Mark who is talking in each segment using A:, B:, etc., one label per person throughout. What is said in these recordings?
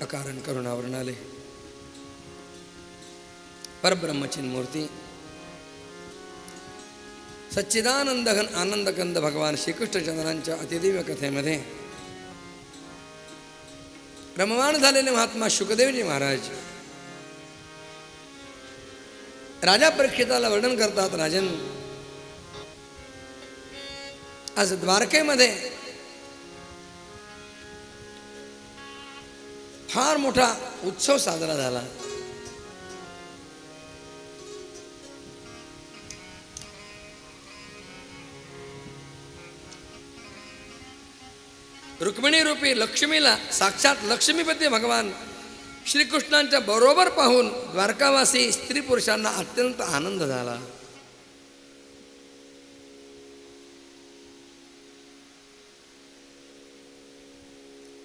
A: अकारण करुणावरून आले. परब्रह्मचिन मूर्ती सच्चिदानंद घन आनंदकंद भगवान श्रीकृष्णचंद्रांच्या अतिदिव्य कथेमध्ये रममाण झालेले महात्मा शुकदेवजी महाराज राजा परीक्षिताला वर्णन करतात. राजन, आज द्वारकेमध्ये फार मोठा उत्सव साजरा झाला. रुक्मिणी रूपी लक्ष्मीला साक्षात लक्ष्मीपती भगवान श्रीकृष्णांच्या बरोबर पाहून द्वारकावासी स्त्री पुरुषांना अत्यंत आनंद झाला.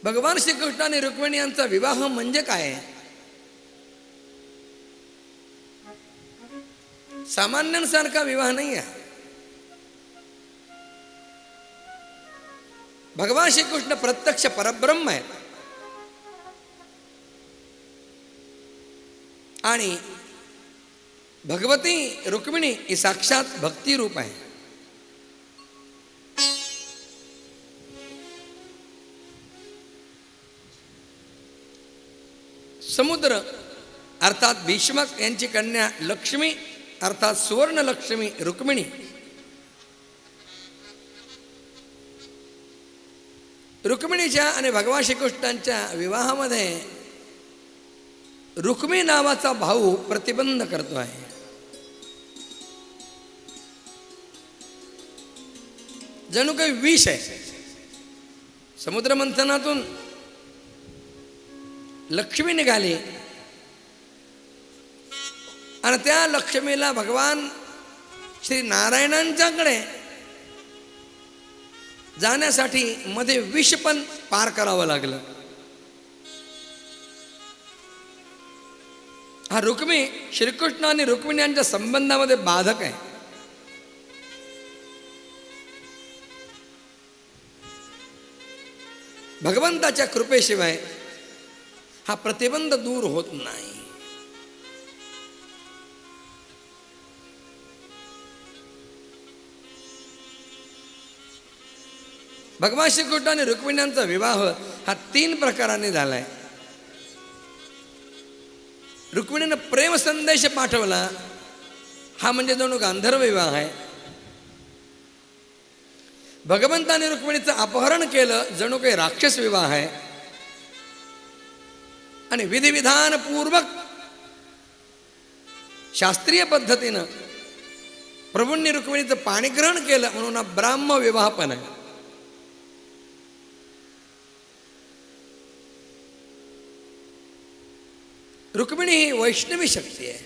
A: भगवान श्रीकृष्ण आणि रुक्मिणी यांचा विवाह म्हणजे काय? सामान्यांसारखा विवाह नाही आहे. भगवान श्रीकृष्ण प्रत्यक्ष परब्रह्म आहेत आणि भगवती रुक्मिणी ही साक्षात भक्ती रूप आहे. समुद्र अर्थात भीष्मक यांची कन्या लक्ष्मी अर्थात सुवर्ण लक्ष्मी रुक्मिणी रुक्मिणीच्या आणि भगवान श्रीकृष्णांच्या विवाहामध्ये रुक्मी नावाचा भाऊ प्रतिबंध करतो आहे. जणू काही विष आहे. समुद्र मंथनातून लक्ष्मी निघाली आणि त्या लक्ष्मीला भगवान श्री नारायणांच्याकडे जाण्यासाठी मध्ये विष पण पार करावं लागलं. हा रुक्मी श्रीकृष्ण आणि रुक्मिणी यांच्या संबंधामध्ये बाधक आहे. भगवंताच्या कृपेशिवाय हा प्रतिबंध दूर होत नाही. भगवान श्रीकृष्ण आणि रुक्मिण्यांचा विवाह हा 3 प्रकाराने झालाय. रुक्मिणीनं प्रेम संदेश पाठवला, हा म्हणजे जणू गांधर्व विवाह आहे. भगवंताने रुक्मिणीचं अपहरण केलं, जणू काही राक्षस विवाह आहे. आणि विधिविधानपूर्वक शास्त्रीय पद्धतीनं प्रभूंनी रुक्मिणीचं पाणीग्रहण केलं म्हणून हा ब्राह्म विवाह पण आहे. रुक्मिणी ही वैष्णवी शक्ती आहे.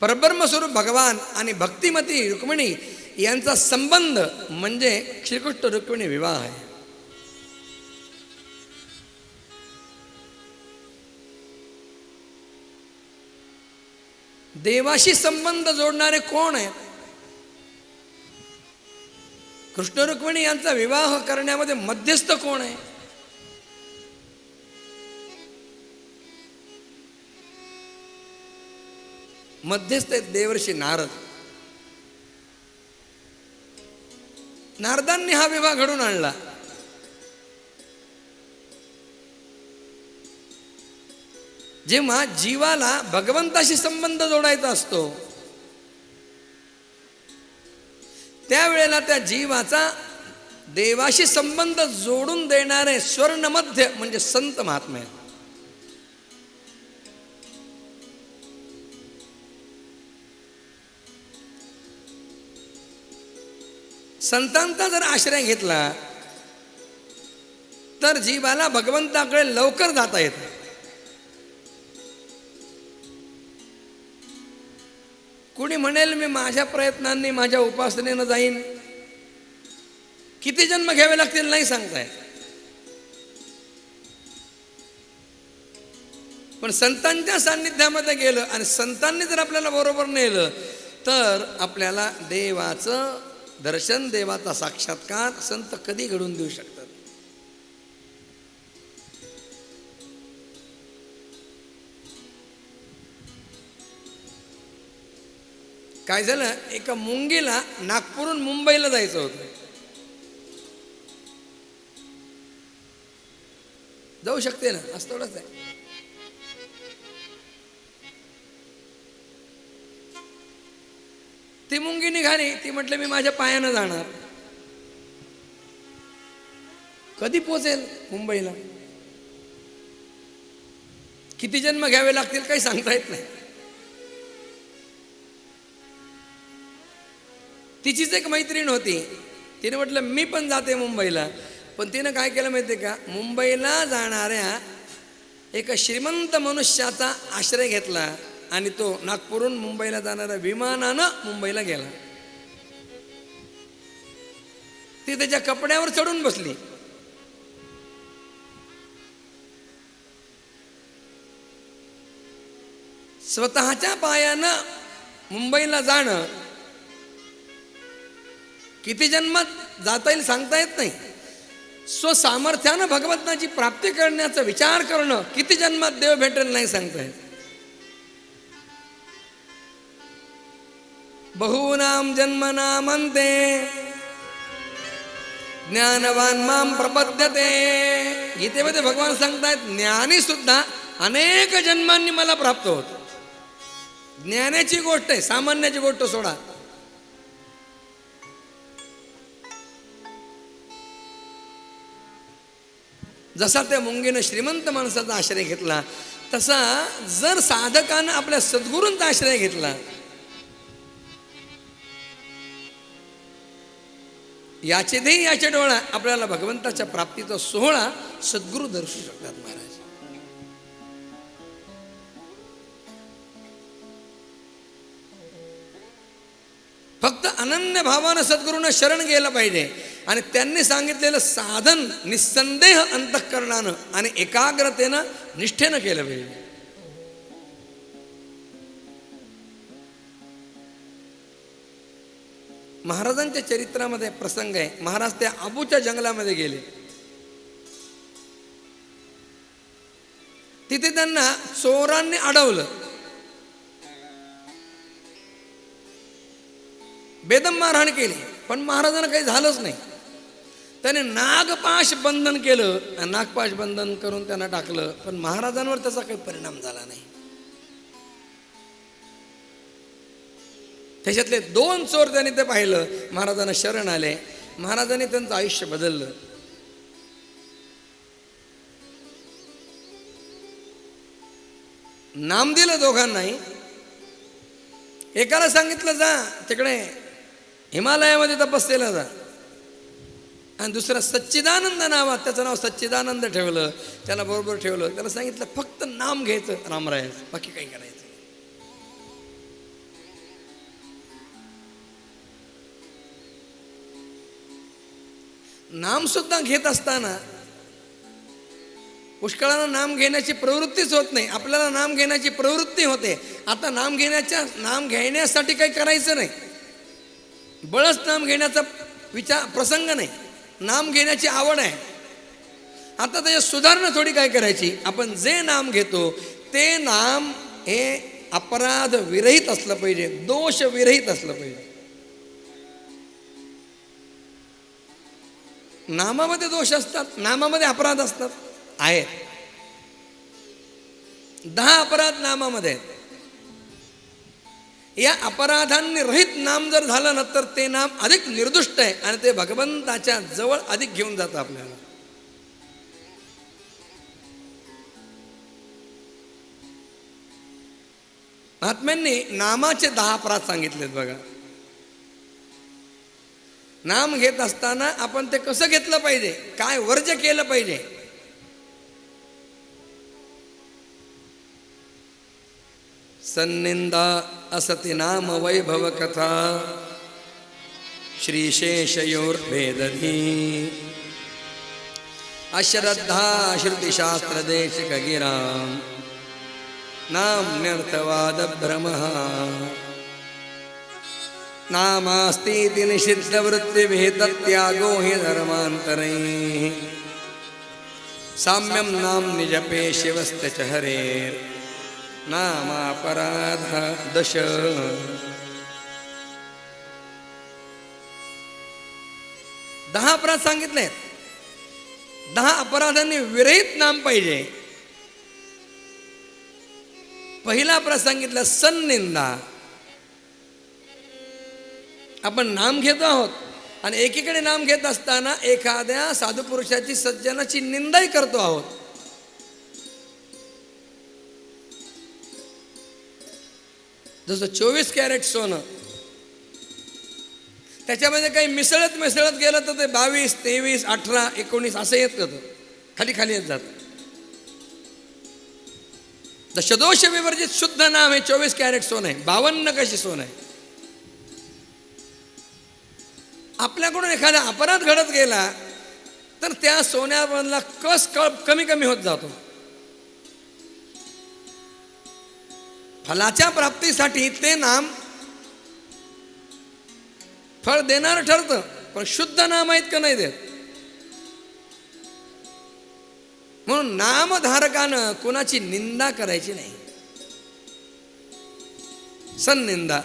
A: परब्रह्मस्वरूप भगवान आणि भक्तिमती रुक्मिणी यांचा संबंध म्हणजे श्रीकृष्ण रुक्मिणी विवाह आहे. देवाशी संबंध जोडणारे कोण आहेत? कृष्ण रुक्मिणी यांचा विवाह करण्यामध्ये मध्यस्थ कोण आहे? मध्यस्थ आहेत देवर्षी नारद. नारदांनी हा विवाह घडून आणला. जेव्हा जीवाला भगवंताशी संबंध जोडायचा असतो त्यावेळेला त्या जीवाचा देवाशी संबंध जोडून देणारे स्वर्णमध्य म्हणजे संत महात्मे. संतांचा जर आश्रय घेतला तर जीवाला भगवंताकडे लवकर जाता येतं. कुणी म्हणेल मी माझ्या प्रयत्नांनी माझ्या उपासनेनं जाईन, किती जन्म घ्यावे लागतील नाही सांगताय. पण संतांच्या सान्निध्यामध्ये गेलं आणि संतांनी जर आपल्याला बरोबर नेलं तर आपल्याला देवाचं दर्शन, देवाचा साक्षात्कार संत कधी घडून देऊ शकतात. काय झालं, एका मुंगीला नागपूरहून मुंबईला जायचं होतं. जाऊ शकते ना, असं थोडंच आहे. ती मुंगी निघाली, ती म्हटलं मी माझ्या पायानं जाणार. कधी पोचेल मुंबईला, किती जन्म घ्यावे लागतील काही सांगता येत नाही. तिचीच एक मैत्रीण होती, तिने म्हटलं मी पण जाते मुंबईला. पण तिनं काय केलं माहिती आहे का, मुंबईला जाणाऱ्या एका श्रीमंत मनुष्याचा आश्रय घेतला आणि तो नागपूरहून मुंबईला जाणाऱ्या विमानानं मुंबईला गेला. ती त्याच्या कपड्यावर चढून बसली. स्वतःच्या पायानं मुंबईला जाणं किती जन्मात जाता येईल सांगता येत नाही. स्वसामर्थ्यानं भगवंताची प्राप्ती करण्याचा विचार करणं किती जन्मात देव भेटेल नाही सांगता येत. बहूनाम जन्मनामंते ज्ञानवान माम प्रपद्यते. गीतेमध्ये भगवान सांगतायत ज्ञानी सुद्धा अनेक जन्मांनी मला प्राप्त होत. ज्ञानाची गोष्ट आहे, सामान्याची गोष्ट सोडा. जसा त्या मुंगीनं श्रीमंत माणसाचा आश्रय घेतला, तसा जर साधकानं आपल्या सद्गुरूंचा आश्रय घेतला, याचे ध्येय याचे डोळा, आपल्याला भगवंताच्या प्राप्तीचा सोहळा सद्गुरू दर्शू शकतात. महाराज फक्त अनन्य भावानं सद्गुरूंना शरण गेलं पाहिजे आणि त्यांनी सांगितलेलं साधन निस्संदेह अंतःकरणानं आणि एकाग्रतेनं निष्ठेनं केलं पाहिजे. महाराजांच्या चरित्रामध्ये प्रसंग आहे. महाराज त्या आबूच्या जंगलामध्ये गेले. तिथे त्यांना चोरांनी अडवलं. बेदम मारहाण केली, पण महाराजांना काही झालंच नाही. त्याने नागपाश बंधन केलं, नागपाश बंधन करून त्यांना टाकलं, पण महाराजांवर त्याचा काही परिणाम झाला नाही. त्याच्यातले 2 चोर त्यांनी ते पाहिलं, महाराजांना शरण आले. महाराजांनी त्यांचं आयुष्य बदललं. नाम दिलं दोघांनाही. एकाला सांगितलं जा तिकडे हिमालयामध्ये तपस्येला जा, आणि दुसरा सच्चिदानंद नावात, त्याचं नाव सच्चिदानंद ठेवलं, त्याला बरोबर ठेवलं. त्याला सांगितलं फक्त नाम घ्यायचं रामरायाचं, बाकी काही करायचं. नाम सुद्धा घेत असताना पुष्कळानं नाम घेण्याची प्रवृत्तीच होत नाही. आपल्याला नाम घेण्याची प्रवृत्ती होते. आता नाम घेण्यासाठी काही करायचं नाही, बळच नाम घेण्याचा प्रसंग नाही. नाम घेण्याची आवड आहे. आता त्याच्यात सुधारणा थोडी काय करायची. आपण जे नाम घेतो ते नाम हे अपराध विरहित असलं पाहिजे, दोष विरहित असलं पाहिजे. नामामध्ये दोष असतात, नामामध्ये अपराध असतात, आहेत 10 अपराध नामामध्ये आहेत. या अपराधांनी रहित नाम जर झालं ना तर ते नाम अधिक निर्दुष्ट आहे आणि ते भगवंताच्या जवळ अधिक घेऊन जातं आपल्याला. महात्म्यांनी नामाचे 10 अपराध सांगितलेत बघा. नाम घेत असताना आपण ते कसं घेतलं पाहिजे, काय वर्ज्य केलं पाहिजे. सन्निंदा असति नाम वैभव कथा श्रीशेषयोर्भेदधी अश्रद्धा श्रुतिशास्त्र देशिक गिराम नाम्यर्थवाद भ्रमः नामास्तीति निषिद्ध वृत्तिभिः तत्यागो हि धर्मान्तरैः साम्यं नाम निजपे शिवस्य च हरेर् नामापराध 10. 10 अपराध सांगितले, 10 अपराधांनी विरहित नाम पाहिजे. पहिला अपराध सांगितला सन्निंदा. आपण नाम घेतो आहोत आणि एकीकडे नाम घेत असताना एखाद्या साधू पुरुषाची, सज्जनाची निंदाही करतो आहोत. जसं 24 कॅरेट सोनं, त्याच्यामध्ये काही मिसळत गेलं तर ते 22, 23, 18, 19 असं येत जातं, खाली खाली येत जातं. दशदोष विवर्जित शुद्ध नाम हे 24 कॅरेट सोनं आहे, 52 कशी सोनं आहे. आपल्याकडून एखादा अपराध घडत गेला तर त्या सोन्यामधला कस कमी कमी होत जातो. फलाच्या प्राप्तीसाठी ते नाम फळ देणार ठरतं, पण शुद्ध नाम आहेत का नाही देत. म्हणून नामधारकानं कुणाची निंदा करायची नाही. सन्निंदा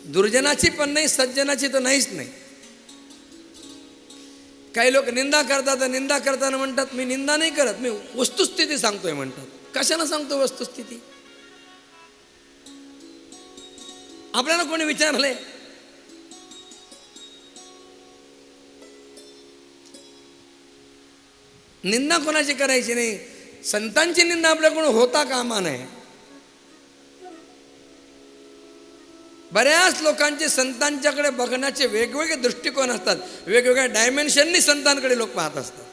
A: दुर्जनाची पण नाही, सज्जनाची तर नाहीच नाही. काही लोक निंदा करतात, निंदा करताना म्हणतात मी निंदा नाही करत, मी वस्तुस्थिती सांगतोय म्हणतात. कशाला सांगतो वस्तुस्थिती? आपल्याला कोणी विचारले? निंदा कोणाची करायची नाही. संतांची निंदा आपल्याकडून होता कामा नये. बऱ्याच लोकांचे संतांच्याकडे बघण्याचे वेगवेगळे दृष्टिकोन असतात, वेगवेगळ्या डायमेन्शननी संतांकडे लोक पाहत असतात.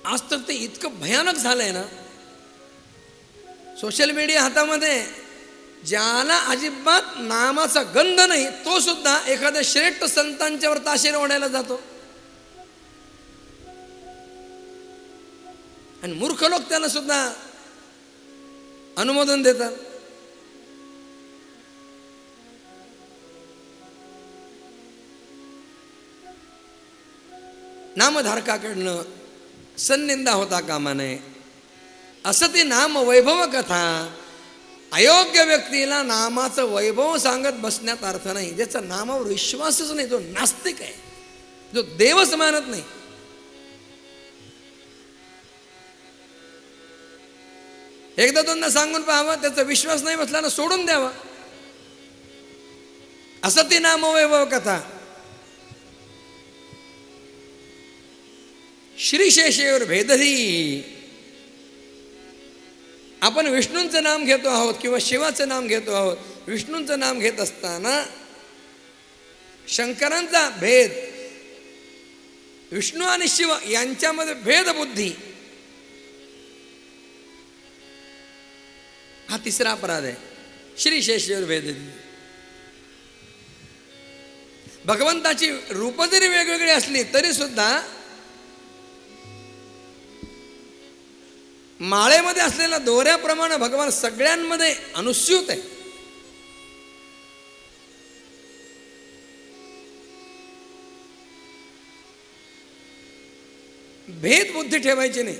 A: आज तर ते इतकं भयानक झालंय ना, सोशल मीडिया हातामध्ये, ज्याला अजिबात नामाचा गंध नाही तो सुद्धा एखाद्या श्रेष्ठ संतांच्यावर ताशेरे ओढायला जातो. आणि मूर्ख लोक त्याला सुद्धा अनुमोदन देतात. नामधारकाकडनं सन्निंदा होता कामा नये. असं ती नाम वैभव कथा. अयोग्य व्यक्तीला नामाचं वैभव सांगत बसण्यात अर्थ नाही. ज्याचा नामावर विश्वासच नाही तो नास्तिक आहे, जो देवच मानत नाही. एकदा दोनदा सांगून पाहावं, त्याचा विश्वास नाही बसला ना सोडून द्यावा. असं ती नाम वैभव कथा. श्रीशेषेवर भेदधी. आपण विष्णूंचं नाम घेतो आहोत किंवा शिवाचं नाम घेतो आहोत. विष्णूंचं नाम घेत असताना शंकरांचा भेद, विष्णू आणि शिव यांच्यामध्ये भेदबुद्धी, हा तिसरा अपराध आहे. श्रीशेषेवर भेदधी. भगवंताची रूप जरी वेगवेगळी असली तरी सुद्धा माळेमध्ये असलेल्या दोऱ्याप्रमाणे भगवान सगळ्यांमध्ये अनुस्यूत आहे. भेद बुद्धी ठेवायची नाही.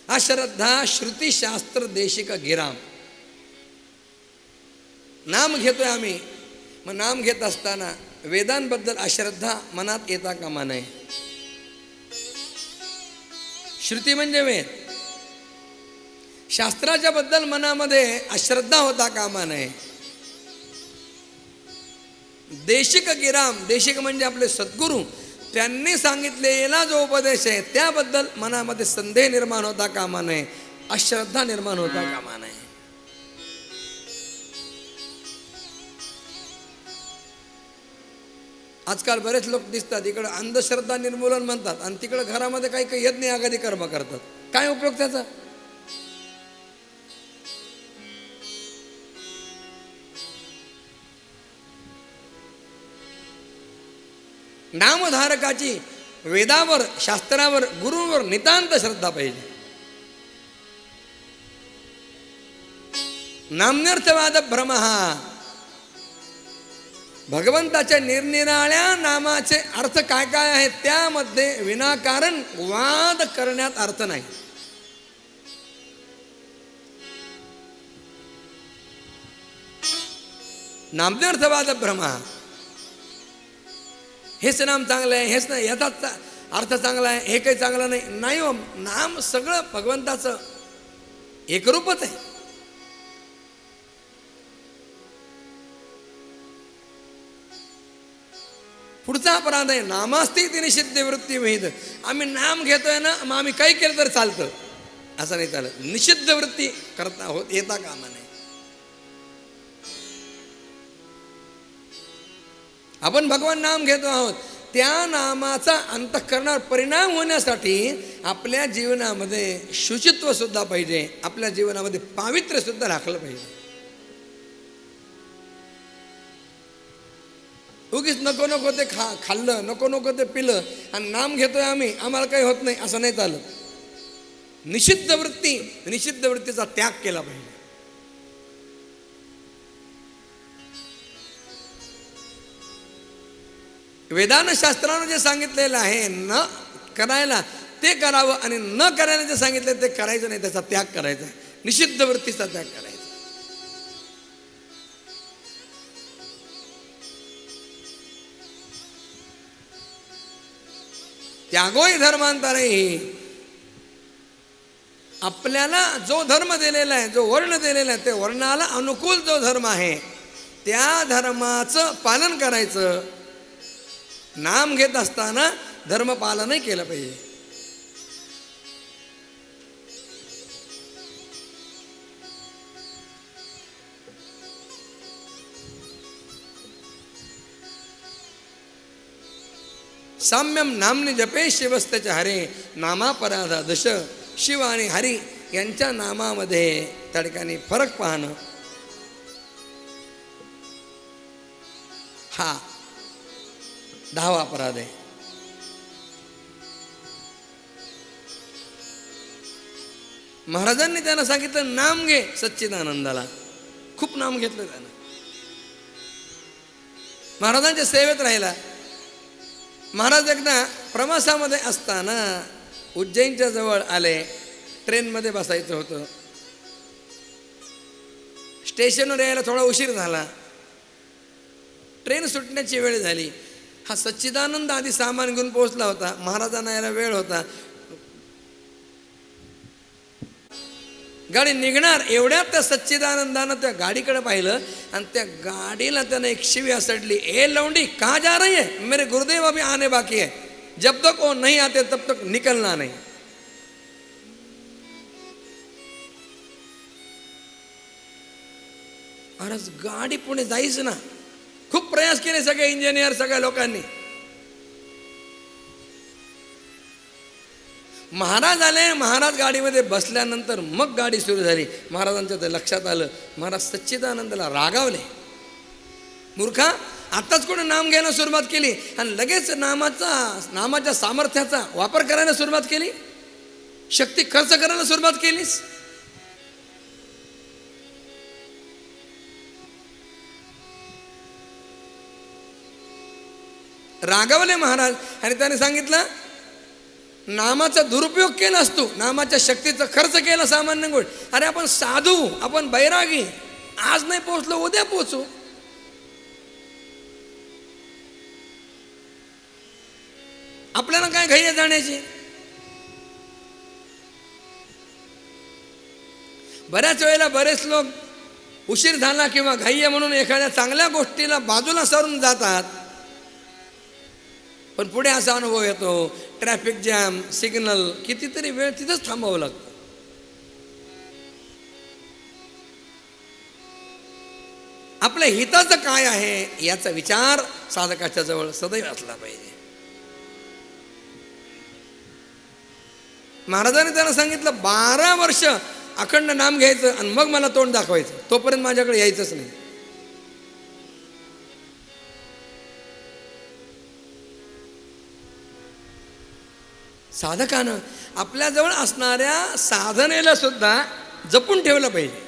A: अश्रद्धा श्रुतीशास्त्र देशिक गिराम. नाम घेतोय आम्ही, मग नाम घेत असताना वेदांबद्दल अश्रद्धा मनात येता कामा नये. श्रुती म्हणजे वेद. शास्त्राच्या बद्दल मनामध्ये अश्रद्धा होता कामा नये. देशिक गिराम, देशिक म्हणजे आपले सद्गुरू, त्यांनी सांगितलेला जो उपदेश आहे त्याबद्दल मनामध्ये संदेह निर्माण होता कामा नये, अश्रद्धा निर्माण होता कामा नये. आजकाल बरेच लोक दिसतात, इकडं अंधश्रद्धा निर्मूलन म्हणतात आणि तिकडं घरामध्ये काही काही यज्ञ आगादी कर्म करतात. काय उपयोग त्याचा? नामधारकाची वेदावर, शास्त्रावर, गुरुवर नितांत श्रद्धा पाहिजे. नाम्यर्थवाद भ्रम. भगवंताच्या निरनिराळ्या नामाचे अर्थ काय काय आहेत त्यामध्ये विनाकारण वाद करण्यात अर्थ नाही. नामदेर्थवाद भ्रमा, हेच नाम चांगलं आहे, हेच नाही, याचा अर्थ चांगला आहे, हे काही चांगलं नाही. नाही हो, नाम सगळं भगवंताचं एकरूपच आहे. पुढचा अपराध आहे नामास्ती ती निषिद्ध वृत्ती विहित. आम्ही नाम घेतोय ना, मग आम्ही काही केलं तर चालतं असं नाही चालत. निषिद्ध वृत्ती करता होत येता कामा नये. आपण भगवान नाम घेतो आहोत, त्या नामाचा अंतःकरणावर परिणाम होण्यासाठी आपल्या जीवनामध्ये शुचित्व सुद्धा पाहिजे, आपल्या जीवनामध्ये पावित्र्य सुद्धा राखलं पाहिजे. उगीच नको नको ते खाल्लं, नको नको ते पिलं आणि नाम घेतोय आम्ही, आम्हाला काही होत नाही असं नाही चालत. निषिद्ध वृत्तीचा त्याग केला पाहिजे. वेदांत शास्त्रानं जे सांगितलेलं आहे न करायला ते करावं, आणि न करायला जे सांगितलं ते करायचं नाही, त्याचा त्याग करायचा. निषिद्ध वृत्तीचा त्याग करायचा. त्यागोही धर्मांतरही, आपल्याला जो धर्म दिलेला आहे, जो वर्ण दिलेला आहे, ते वर्णाला अनुकूल जो धर्म आहे त्या धर्माचं पालन करायचं. नाम घेत असताना धर्म पालनही केलं पाहिजे. साम्यम नामने जपे शिवस्तेच्या हरे नामापराधा दश. शिव आणि हरी यांच्या नामामध्ये त्या ठिकाणी फरक पाहणं हा 10वा अपराध आहे. महाराजांनी त्यांना सांगितलं नाम घे सच्चिदानंदाला. खूप नाम घेतलं त्यानं, महाराजांच्या सेवेत राहिला. महाराज एकदा प्रवासामध्ये असताना उज्जैनच्या जवळ आले. ट्रेनमध्ये बसायचं होतं. स्टेशनवर यायला थोडा उशीर झाला. ट्रेन सुटण्याची वेळ झाली. हा सच्चिदानंद आधी सामान घेऊन पोहोचला होता. महाराजांना यायला वेळ होता. गाडी निघणार एवढ्यात त्या सच्चिदानंदानं त्या गाडीकडे पाहिलं आणि त्या गाडीला त्यानं एक शिवी असडली. ए लौंडी कहाँ जा रही है? मेरे गुरुदेव अभी आने बाकी है. जब तक वो नहीं आते तब तक निकलना नहीं. अरे गाडी पुढे जाईच ना. खूप प्रयास केले सगळे इंजिनियर, सगळ्या लोकांनी. महाराज आले. महाराज गाडीमध्ये बसल्यानंतर मग गाडी सुरू झाली. महाराजांच्या ते लक्षात आलं. महाराज सच्चिदानंदाला रागावले. मूर्खा, आत्ताच कोणी नाम घ्यायला सुरुवात केली आणि लगेच नामाच्या सामर्थ्याचा वापर करायला सुरुवात केली, शक्ती खर्च करायला सुरुवात केलीस. रागावले महाराज. आणि त्याने सांगितलं नामाचा दुरुपयोग केला असतो, नामाच्या शक्तीचा खर्च केला सामान्य गोष्ट. अरे आपण साधू, आपण बैरागी, आज नाही पोहोचलो उद्या पोहोचू. आपल्याला काय घाई आहे जाण्याची? बऱ्याच वेळेला बरेच लोक उशीर झाला किंवा घाई आहे म्हणून एखाद्या चांगल्या गोष्टीला बाजूला सरून जातात. पण पुढे असा अनुभव येतो, ट्रॅफिक जॅम, सिग्नल, कितीतरी वेळ तिथंच थांबावं लागतं. आपल्या हिताचं काय आहे याचा विचार साधकाच्या जवळ सदैव असला पाहिजे. महाराजांनी त्याला सांगितलं 12 वर्ष अखंड नाम घ्यायचं आणि मग मला तोंड दाखवायचं, तोपर्यंत माझ्याकडे यायचंच नाही. साधकानं आपल्याजवळ असणाऱ्या साधनेला सुद्धा जपून ठेवलं पाहिजे.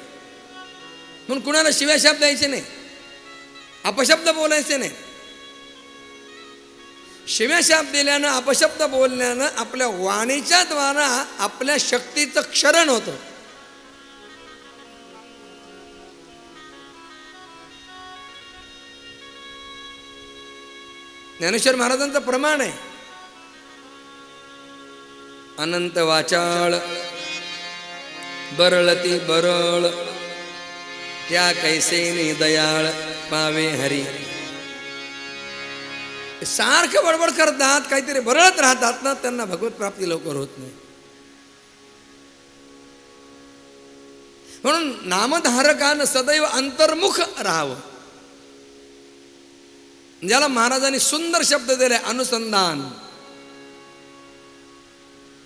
A: म्हणून कुणाला शिव्याशाप द्यायचे नाही. अपशब्द बोलायचे नाही. शिव्या शाप दिल्यानं, अपशब्द बोलल्यानं आपल्या वाणीच्या द्वारा आपल्या शक्तीचं क्षरण होतं. ज्ञानेश्वर महाराजांचं प्रमाण आहे, अनंत वाचाळ बरळती बरळ त्या कैसेने दयाळ पावे हरी. सारखं बडबड करतात, काहीतरी बरळत राहतात ना, त्यांना भगवत प्राप्ती लवकर होत नाही. म्हणून नामधारकानं सदैव अंतर्मुख राहावं. ज्याला महाराजांनी सुंदर शब्द दिले, अनुसंधान.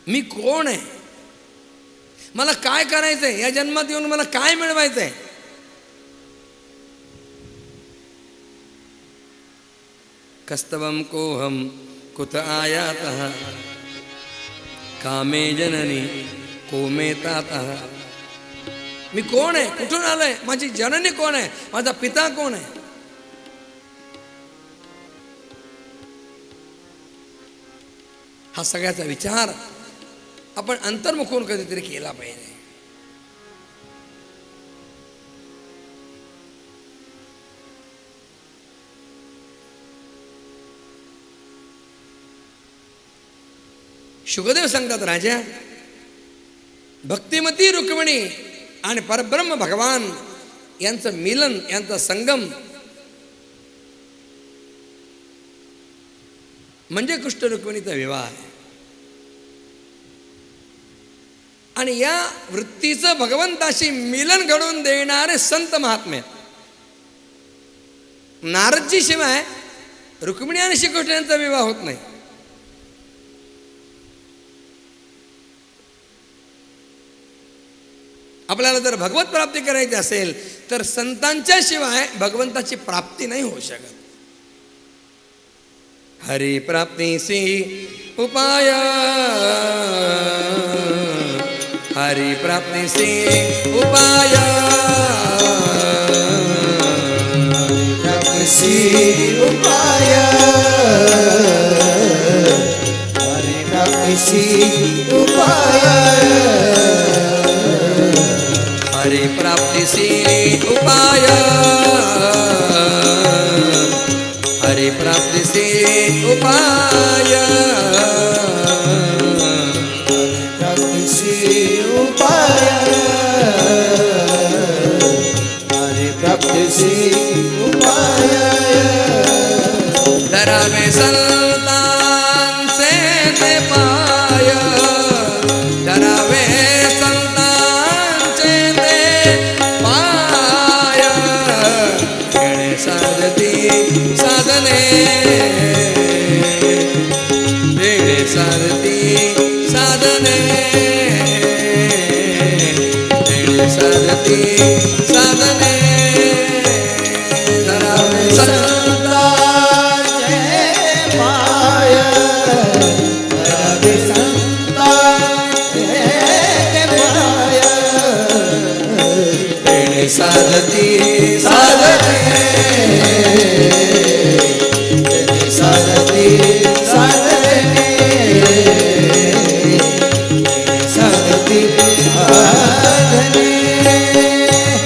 A: मी कोण आहे, मला काय करायचंय, या जन्मात येऊन मला काय मिळवायचंय. कस्तवम कोहम कुत आयातः कामे जननी कोमे तातः. मी कोण आहे, कुठून आलोय, माझी जननी कोण आहे, माझा पिता कोण आहे. हा सगळ्याचा विचार आपण अंतर्मुखून कधीतरी केला पाहिजे. शुकदेव सांगतात, राजा भक्तिमती रुक्मिणी आणि परब्रह्म भगवान यांचं मिलन, यांचा संगम म्हणजे कृष्ण रुक्मिणीचा विवाह आहे. आणि या वृत्तीचं भगवंताशी मिलन घडवून देणारे संत महात्मे. नारदजी शिवाय रुक्मिणी आणि श्रीकृष्ण यांचा विवाह होत नाही. आपल्याला जर भगवत प्राप्ती करायची असेल तर संतांच्या शिवाय भगवंताची प्राप्ती नाही होऊ शकत. हरि प्राप्तीसी उपाय, हरि प्राप्तीसी उपाय,
B: प्राप्तीसी उपाय, हरि प्राप्तीसी उपाय,
A: हरि प्राप्तीसी उपाय, हरि प्राप्तीसी उपाय,
B: प्राप्तीसी उपाय, हरि प्राप्तीसी उपाय.
A: धरावे संतांचे ते पाय, धरावे संतांचे ते पाय, खेळे साधती साधने, खेळे साधती साधने, खेळे साधती साधने. धरावे
B: संतांचे पाय, धरावे संतांचे पाय,
A: खेळे साधती साधने,
B: साधती साधने, साधती साधने.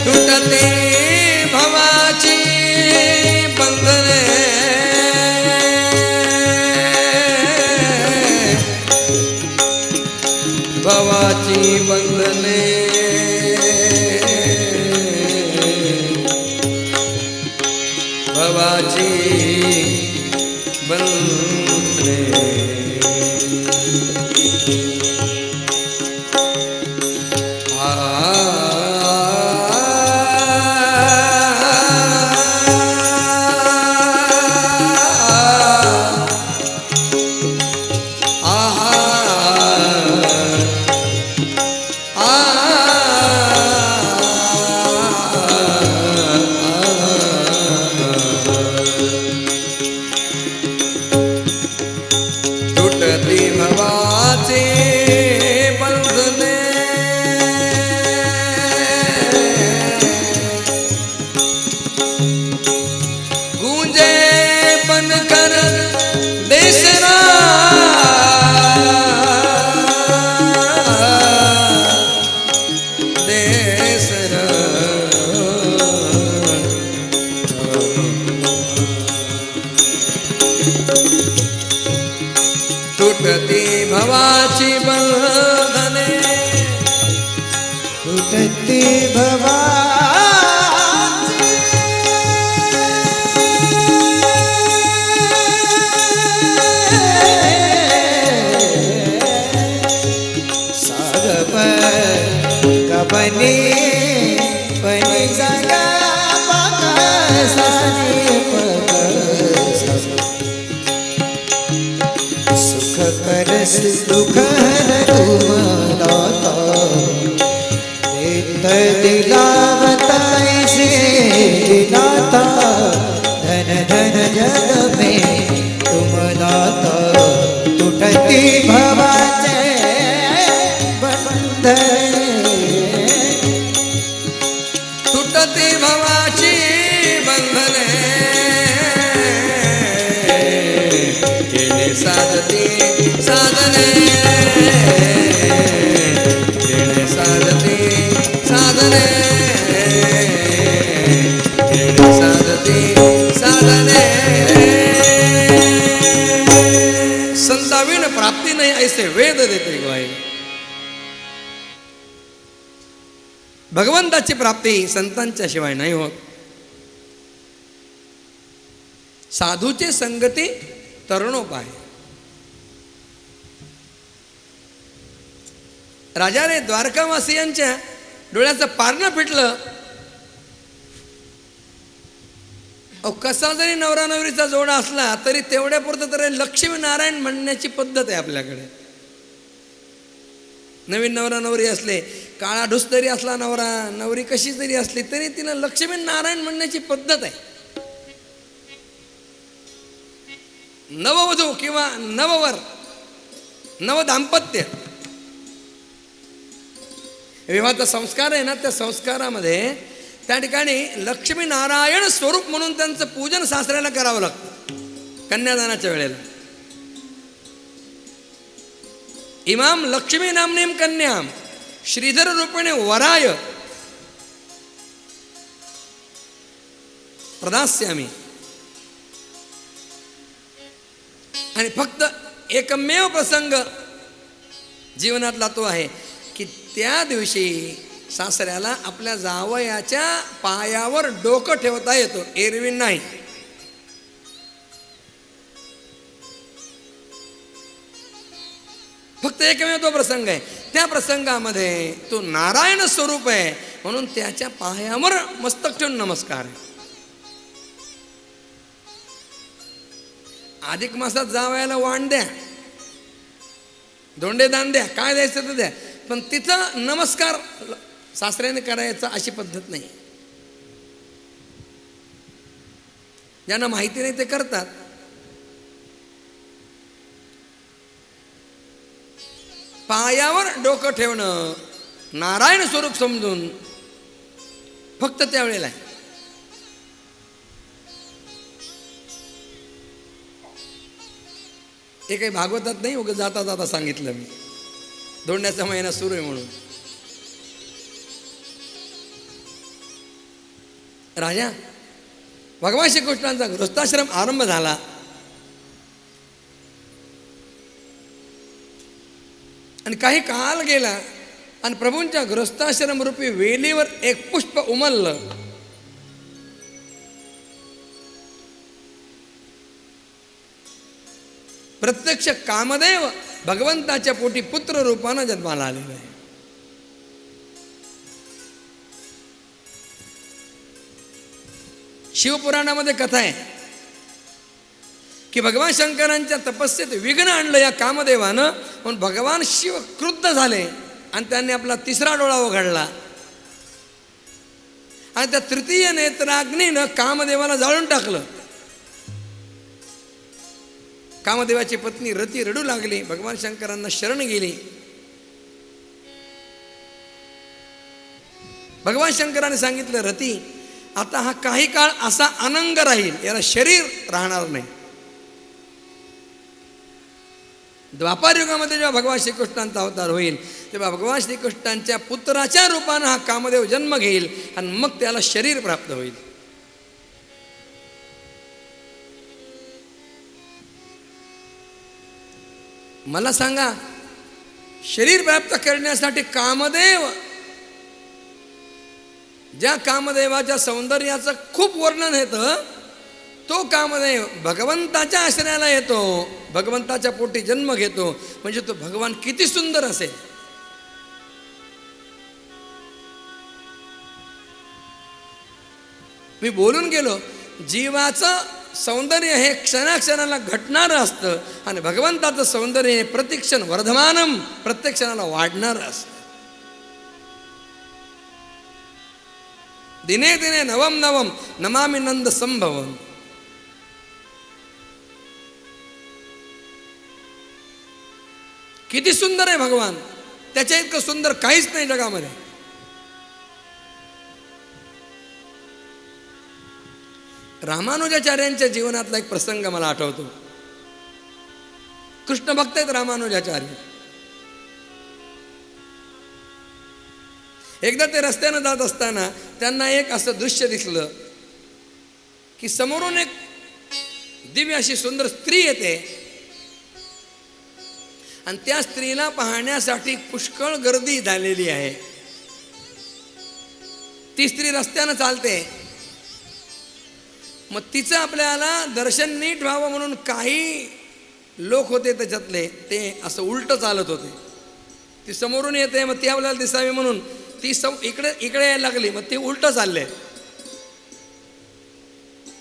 A: तुटते भवाची बंधने, भवाची बंधने, भवाची बंधने.
B: सुख हर तुम दाता देत दिलावता ऐसे नाता धन धन जग में तुम दाता तुटती भवाचे बंधन
A: तुटती भवाची बंधने केले साधती साधने केले साधती साधने केले साधती साधने संताविन प्राप्ती नाही ऐसे वेद देते ग्वाही. भगवंताची प्राप्ती संतांच्या शिवाय नाही होत. साधूचे संगती तरुणोपाय. राजाने द्वारकावासियांच्या डोळ्याचं पारणं फिटलं. कसा जरी नवरा नवरीचा जोडा असला तरी तेवढ्यापुरतं तरी लक्ष्मी नारायण म्हणण्याची पद्धत आहे आपल्याकडे. नवीन नवरा नवरी असले, काळा ढुस जरी असला नवरा नवरी कशी जरी असली तरी तिला लक्ष्मी नारायण म्हणण्याची पद्धत आहे. नववधू किंवा नववर नवदाम्पत्य विवाहाचा संस्कार आहे ना, त्या संस्कारामध्ये त्या ठिकाणी लक्ष्मी नारायण स्वरूप म्हणून त्यांचं पूजन सासऱ्याला करावं लागतं. कन्यादानाच्या वेळेला इमाम लक्ष्मी नामनीम कन्याम श्रीधर रूपेणे वराय प्रदास्यामी. आणि फक्त एकमेव प्रसंग जीवनातला तो आहे की त्या दिवशी सासऱ्याला आपल्या जावयाच्या पायावर डोकं ठेवता येतो, एरवी नाही. फक्त एकमेव तो प्रसंग आहे. त्या प्रसंगामध्ये तो नारायण स्वरूप आहे म्हणून त्याच्या पायावर मस्तक ठेवून नमस्कार आहे. अधिक मासात जावयाला वाण द्या, धोंडे दान द्या, काय द्यायचं तर द्या, पण तिथं नमस्कार सासऱ्याने करायचा अशी पद्धत नाही. ज्यांना माहिती नाही ते करतात. पायावर डोकं ठेवणं नारायण स्वरूप समजून फक्त त्यावेळेला आहे. हे काही भागवतात नाही, उगाच जाता जाता सांगितलं मी. धोंड्याचा महिना सुरू आहे म्हणून. राजा भगवान श्रीकृष्णांचा गृहस्थाश्रम आरंभ झाला. आणि काही काळ गेला आणि प्रभूंच्या गृहस्थाश्रम रूपी वेलीवर एक पुष्प उमललं. प्रत्यक्ष कामदेव भगवंताच्या पोटी पुत्र रूपानं जन्माला आलेला आहे. शिवपुराणामध्ये कथा आहे की भगवान शंकरांच्या तपस्येत विघ्न आणलं या कामदेवानं, म्हणून भगवान शिव क्रुद्ध झाले आणि त्यांनी आपला तिसरा डोळा उघडला आणि त्या तृतीय नेत्राग्नीनं कामदेवाला जाळून टाकलं. कामदेवाची पत्नी रती रडू लागली, भगवान शंकरांना शरण गेली. भगवान शंकरांनी सांगितलं, रती आता हा काही काळ असा अनंग राहील, याला शरीर राहणार नाही. द्वापार युगामध्ये जेव्हा भगवान श्रीकृष्णांचा अवतार होईल तेव्हा भगवान श्रीकृष्णांच्या पुत्राच्या रूपानं हा कामदेव जन्म घेईल आणि मग त्याला शरीर प्राप्त होईल. मला सांगा, शरीर प्राप्त करण्यासाठी कामदेव, ज्या कामदेवाच्या सौंदर्याचं खूप वर्णन येतं, तो कामदेव भगवंताच्या आश्रयाला येतो, भगवंताच्या पोटी जन्म घेतो, म्हणजे तो भगवान किती सुंदर असेल. मी बोलून गेलो, जीवाचं सौंदर्य हे क्षणाक्षणाला घटणारं असतं आणि भगवंताचं सौंदर्य हे प्रतिक्षण वर्धमानम, प्रत्येक क्षणाला वाढणारं असतं. दिने दिने नवम नवम नमामि नंद संभवम. किती सुंदर आहे भगवान, त्याच्या इतकं सुंदर काहीच नाही जगामध्ये. रामानुजाचार्यांच्या जीवनातला एक प्रसंग मला आठवतो. कृष्ण भक्त आहेत रामानुजाचार्य. एकदा ते रस्त्यानं जात असताना त्यांना एक असं दृश्य दिसलं की समोरून एक दिव्य अशी सुंदर स्त्री येते आणि त्या स्त्रीला पाहण्यासाठी पुष्कळ गर्दी झालेली आहे. ती स्त्री रस्त्यानं चालते. मग तिचं आपल्याला दर्शन नीट व्हावं म्हणून काही लोक होते त्याच्यातले, ते असं उलटं चालत होते. ती समोरून येते, मग ती आपल्याला दिसावी म्हणून ती इकडे इकडे यायला लागली. मग ती उलटं चालले,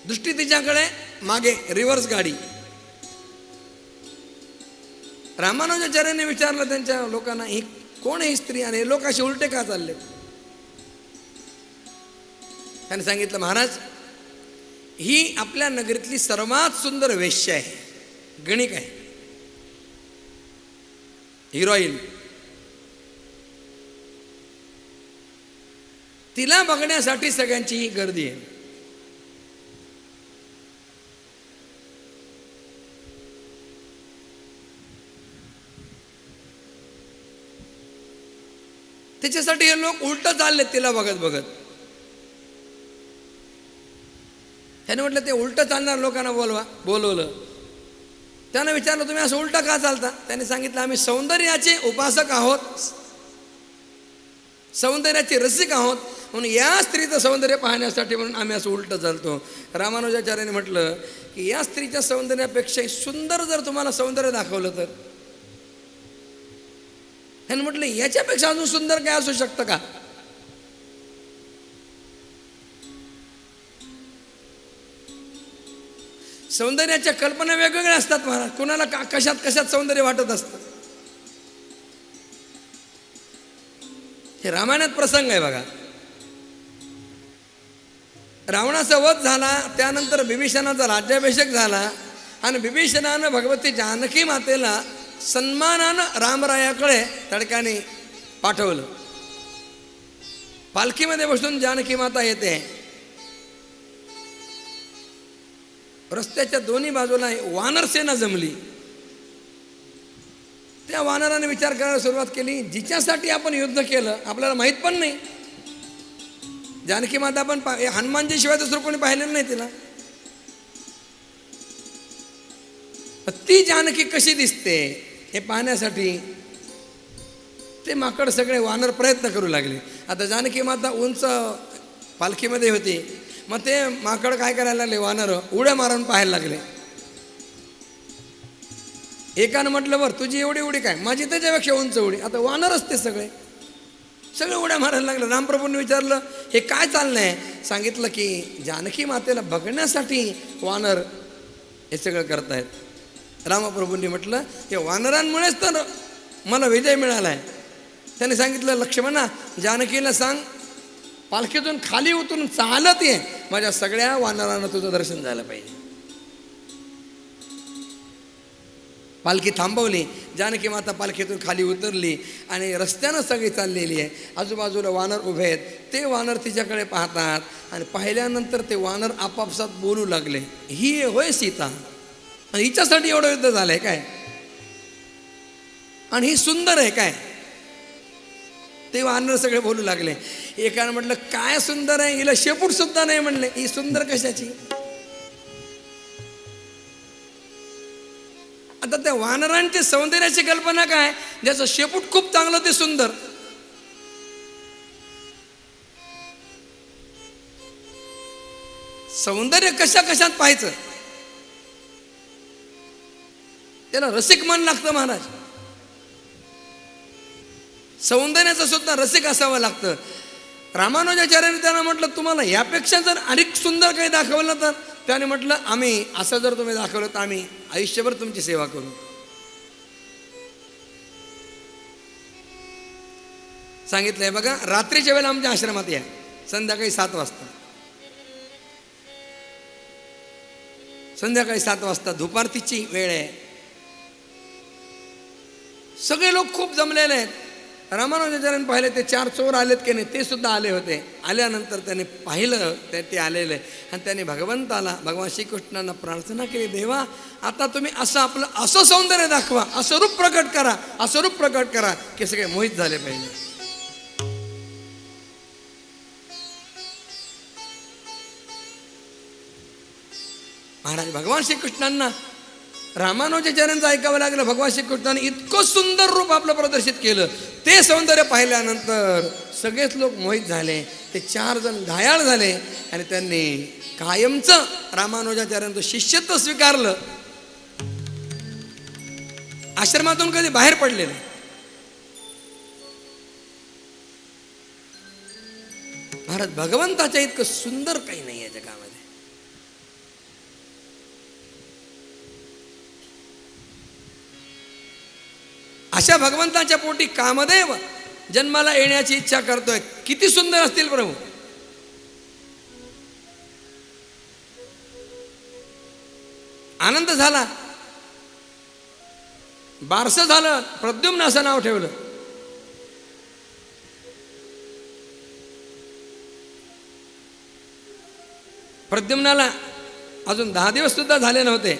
A: दृष्टी तिच्याकडे, मागे रिव्हर्स गाडी. रामानुजाचार्यांनी विचारलं त्यांच्या लोकांना, ही कोण आहे ही स्त्री आणि हे लोक असे उलटे का चालले? त्यांनी सांगितलं, महाराज ही आपल्या नगरीतली सर्वात सुंदर वेश्या आहे, गणिक आहे, हिरोईन. तिला बघण्यासाठी सगळ्यांची ही गर्दी आहे. त्याच्यासाठी हे लोक उलट चालले तिला बघत बघत. त्याने म्हटलं ते उलट चालणार लोकांना बोलवलं. त्यानं विचारलं, तुम्ही असं उलट का चालता? त्याने सांगितलं, आम्ही सौंदर्याचे उपासक आहोत, सौंदर्याचे रसिक आहोत, म्हणून या स्त्रीचं सौंदर्य पाहण्यासाठी म्हणून आम्ही असं उलट चालतो. रामानुजाचार्याने म्हटलं की या स्त्रीच्या सौंदर्यापेक्षा सुंदर जर तुम्हाला सौंदर्य दाखवलं तर? ह्याने म्हटलं, याच्यापेक्षा अजून सुंदर काय असू शकतं का? सौंदर्याच्या कल्पना वेगवेगळ्या असतात महाराज. कुणाला कशात कशात सौंदर्य वाटत असतं. हे रामायणात प्रसंग आहे बघा. रावणाचा वध झाला, त्यानंतर बिभीषणाचा राज्याभिषेक झाला आणि बिभीषणानं भगवती जानकी मातेला सन्मानानं रामरायाकडे तडक्याने पाठवलं. पालखीमध्ये बसून जानकी माता येते. रस्त्याच्या दोन्ही बाजूला वानर सेना जमली. त्या वानराने विचार करायला सुरुवात केली, जिच्यासाठी आपण युद्ध केलं आपल्याला माहीत पण नाही. जानकी माता पण हनुमानजी शिवाय दुसरं कोणी पाहिलेलं नाही तिला. ती जानकी कशी दिसते हे पाहण्यासाठी ते माकड सगळे वानर प्रयत्न करू लागले. आता जानकी माता उंच पालखीमध्ये होती. मग ते माकड काय करायला लागले, वानर उड्या मारून पाहायला लागले. एकानं म्हटलं, बरं तुझी एवढी उडी काय, माझी त्याच्यापेक्षा उंच उडी. आता वानर असते सगळे उड्या मारायला लागले. रामप्रभूंनी विचारलं, हे काय चाललंय? सांगितलं की जानकी मातेला बघण्यासाठी वानर हे सगळं करतायत. रामप्रभूंनी म्हटलं, हे वानरांमुळेच तर मला विजय मिळाला आहे. त्याने सांगितलं, लक्ष्मणा जानकीला सांग पालखीतून खाली उतरून चालत ये, माझ्या सगळ्या वानरांना तुझं दर्शन झालं पाहिजे. पालखी थांबवली. जानकी माता पालखीतून खाली उतरली आणि रस्त्यानं सगळी चाललेली आहे. आजूबाजूला वानर उभे आहेत. ते वानर तिच्याकडे पाहतात आणि पाहिल्यानंतर ते वानर आपापसात बोलू लागले, ही होय सीता, आणि हिच्यासाठी एवढं युद्ध झालंय काय, आणि ही सुंदर आहे काय. ते वानर सगळे बोलू लागले. एकानं म्हटलं, काय सुंदर आहे, हिला शेपूट सुद्धा नाही म्हणले. ही सुंदर कशाची? आता त्या वानरांची सौंदर्याची कल्पना काय, ज्याचं शेपूट खूप चांगलं ते सुंदर. सौंदर्य कशा कशात पाहायचं, त्याला रसिक मन लागतं महाराज. सौंदर्याचं सुद्धा रसिक असावं लागतं. रामानुजाचार्याने त्यांना म्हटलं, तुम्हाला यापेक्षा जर अधिक सुंदर काही दाखवलं तर त्याने म्हटलं आम्ही असं जर तुम्ही दाखवलं तर आम्ही आयुष्यभर तुमची सेवा करू. सांगितलंय बघा, रात्रीच्या वेळेला आमच्या आश्रमात या, संध्याकाळी 7 वाजता. संध्याकाळी 7 वाजता धुपारतीची वेळ आहे. सगळे लोक खूप जमलेले आहेत. रामानुजाचार्यांनी पाहिले ते 4 चोर आलेत की नाही, ते सुद्धा आले होते. आल्यानंतर त्यांनी पाहिलं ते आलेले आणि त्यांनी भगवंताला, भगवान श्रीकृष्णांना प्रार्थना केली, देवा आता तुम्ही असं आपलं असं सौंदर्य दाखवा, असं रूप प्रकट करा, असं रूप प्रकट करा की सगळे मोहित झाले पाहिजे. महाराज भगवान श्रीकृष्णांना रामानुजाचार्यांचं ऐकावं लागलं. भगवान श्रीकृष्णाने इतकं सुंदर रूप आपलं प्रदर्शित केलं. ते सौंदर्य पाहिल्यानंतर सगळेच लोक मोहित झाले. ते 4 जण घायाळ झाले आणि त्यांनी कायमचं रामानुजाचार्यांचं शिष्यत्व स्वीकारलं. आश्रमातून कधी बाहेर पडले नाही. महाराज भगवंताच्या इतकं सुंदर काही नाही आहे जगामध्ये. अशा भगवंताच्या पोटी कामदेव जन्माला येण्याची इच्छा करतोय. किती सुंदर असतील प्रभू. आनंद झाला, बारसं झालं, प्रद्युम्न असं नाव ठेवलं. प्रद्युम्नाला अजून 10 दिवस सुद्धा झाले नव्हते,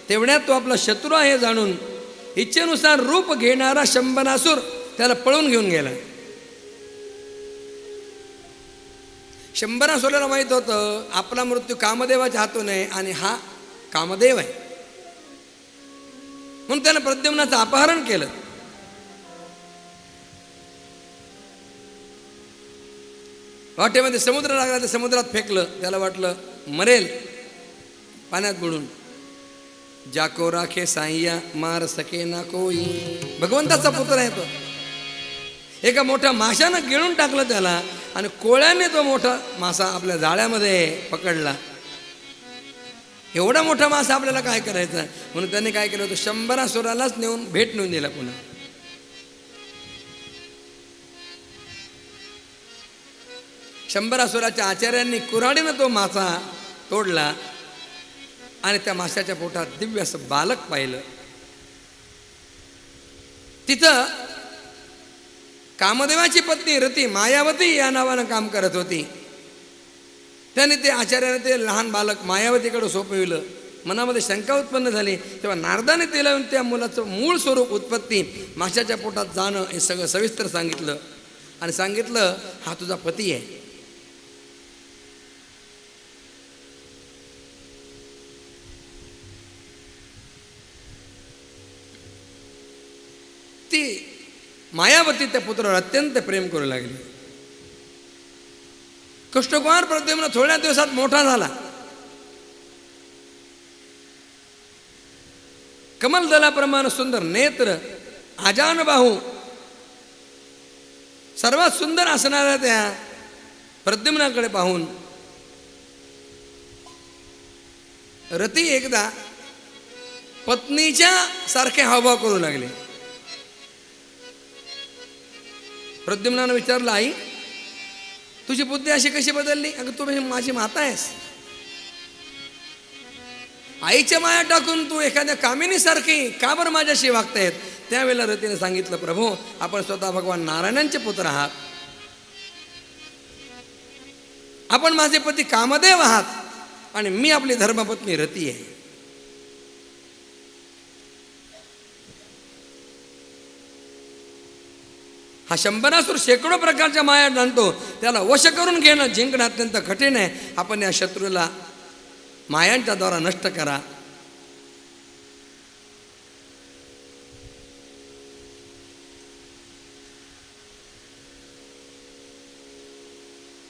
A: तेवढ्यात तो आपला शत्रू आहे जाणून इच्छेनुसार रूप घेणारा शंभनासूर त्याला पळून घेऊन गेला. शंभनासुराला माहित होतं आपला मृत्यू कामदेवाच्या हातून आहे आणि हा कामदेव आहे, म्हणून त्यानं प्रद्युम्नाचं अपहरण केलं. वाटेमध्ये समुद्र लागला, ते समुद्रात फेकलं. त्याला वाटलं मरेल, पाण्यात बुडून. जाको राखे साईया मार सके ना कोई. भगवंताचा पुत्र आहे तो. एका मोठ्या माशानं गिळून टाकलं त्याला आणि कोळ्याने तो मोठा मासा आपल्या जाळ्यामध्ये पकडला. एवढा मोठा मासा आपल्याला काय करायचा, म्हणून त्याने काय केलं होतं, शंभरासुरालाच नेऊन भेट नेऊन दिला. पुन्हा शंभरासुराच्या आचार्यांनी कुऱ्हाडीनं तो मासा तोडला आणि त्या माशाच्या पोटात दिव्य असं बालक पाहिलं. तिथं कामदेवाची पत्नी रती मायावती या नावानं काम करत होती. त्याने ते आचार्याने ते लहान बालक मायावतीकडे सोपविलं. मनामध्ये शंका उत्पन्न झाली. तेव्हा नारदाने ते लावून त्या मुलाचं मूळ स्वरूप, उत्पत्ती, माशाच्या पोटात जाणं हे सगळं सविस्तर सांगितलं आणि सांगितलं हा तुझा पती आहे. ती मायावती त्या पुत्रावर अत्यंत प्रेम करू लागली. कृष्णकुमार प्रद्युम्न थोड्या दिवसात मोठा झाला. कमलदलाप्रमाणे सुंदर नेत्र, आजान बाहू, सर्वात सुंदर असणाऱ्या त्या प्रद्युम्नाकडे पाहून रती एकदा पत्नीच्या सारखे हावभाव करू लागले. प्रद्युम्नानं विचारलं, आई तुझी बुद्धी अशी कशी बदलली? अगं तू माझी माता आहेस. आईच्या माया टाकून तू एखाद्या कामिनीसारखी का बरं माझ्याशी वागतायत? त्यावेळेला रतीने सांगितलं, प्रभू आपण स्वतः भगवान नारायणांचे पुत्र आहात. आपण माझे पती कामदेव आहात आणि मी आपली धर्मपत्नी रती आहे. हा शंभरासूर शेकडो प्रकारच्या माया जाणतो. त्याला वश करून घेणं, जिंकणं अत्यंत कठीण आहे. आपण या शत्रूला मायांच्या द्वारा नष्ट करा.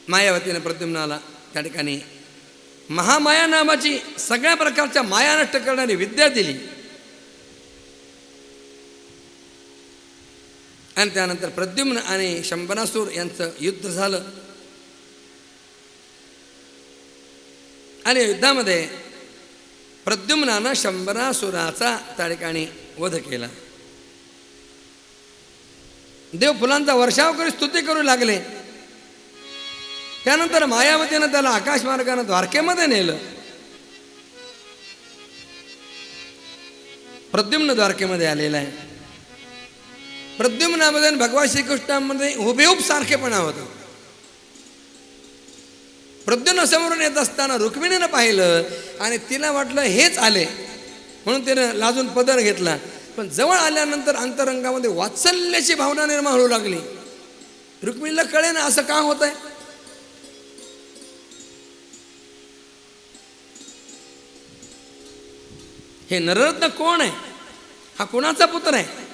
A: मायावतीने प्रद्युम्नाला त्या ठिकाणी महामाया नावाची सगळ्या प्रकारच्या माया नष्ट करणारी विद्या दिली. आणि त्यानंतर प्रद्युम्न आणि शंभरासूर यांचं युद्ध झालं. आणि युद्धामध्ये प्रद्युम्नानं शंभरासुराचा त्या ठिकाणी वध केला. देव फुलांचा वर्षाव करून स्तुती करू लागले. त्यानंतर मायावतीनं त्याला आकाशमार्गानं द्वारकेमध्ये नेलं. प्रद्युम्न द्वारकेमध्ये आलेला आहे. प्रद्युम्नामध्ये आणि भगवान श्रीकृष्णामध्ये हुबेहूब सारखेपणा होता. प्रद्युम्न समोरून येत असताना रुक्मिणीनं पाहिलं आणि तिला वाटलं हेच आले, म्हणून तिनं लाजून पदर घेतला. पण जवळ आल्यानंतर अंतरंगामध्ये वात्सल्याची भावना निर्माण होऊ लागली. रुक्मिणीला कळे ना असं का होत आहे. हे नररत्न कोण आहे, हा कोणाचा पुत्र आहे.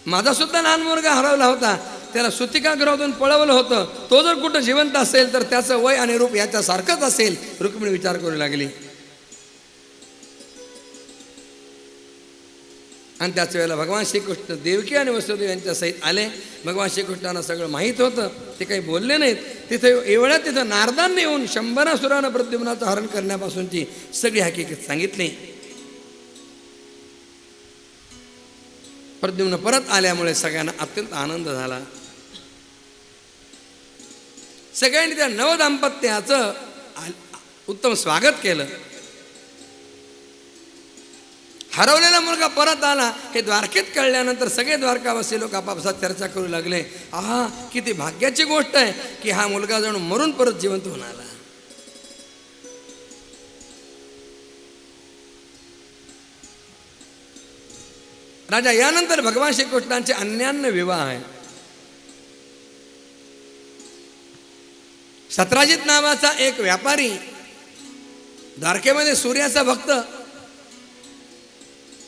A: माझा सुद्धा लहान मुलगा हरवला होता, त्याला सुतिकागृहातून पळवलं होतं. तो जर कुठं जिवंत असेल तर त्याचं वय आणि रूप याच्यासारखंच असेल. रुक्मिणी विचार करू लागली. आणि त्याच वेळेला भगवान श्रीकृष्ण देवकी आणि वसुदेव यांच्या सहित आले. भगवान श्रीकृष्णांना सगळं माहीत होतं, ते काही बोलले नाहीत. तिथे एवढ्या तिथं नारदांनी येऊन शंभरासुरानं प्रद्युम्नाचं हरण करण्यापासूनची सगळी हकीकत सांगितली. प्रद्युम्न परत आल्यामुळे सगळ्यांना अत्यंत आनंद झाला. सगळ्यांनी त्या नवदाम्पत्याचं उत्तम स्वागत केलं. हरवलेला मुलगा परत आला हे द्वारकेत कळल्यानंतर सगळे द्वारकावासी लोक आपापसात चर्चा करू लागले. आहा, किती भाग्याची गोष्ट आहे की हा मुलगा जणू मरून परत जिवंत होऊन आला. राजा यानंतर भगवान श्रीकृष्णांचे अन्यान्य विवाह आहे. सत्राजित नावाचा एक व्यापारी, द्वारकेमध्ये सूर्याचा भक्त,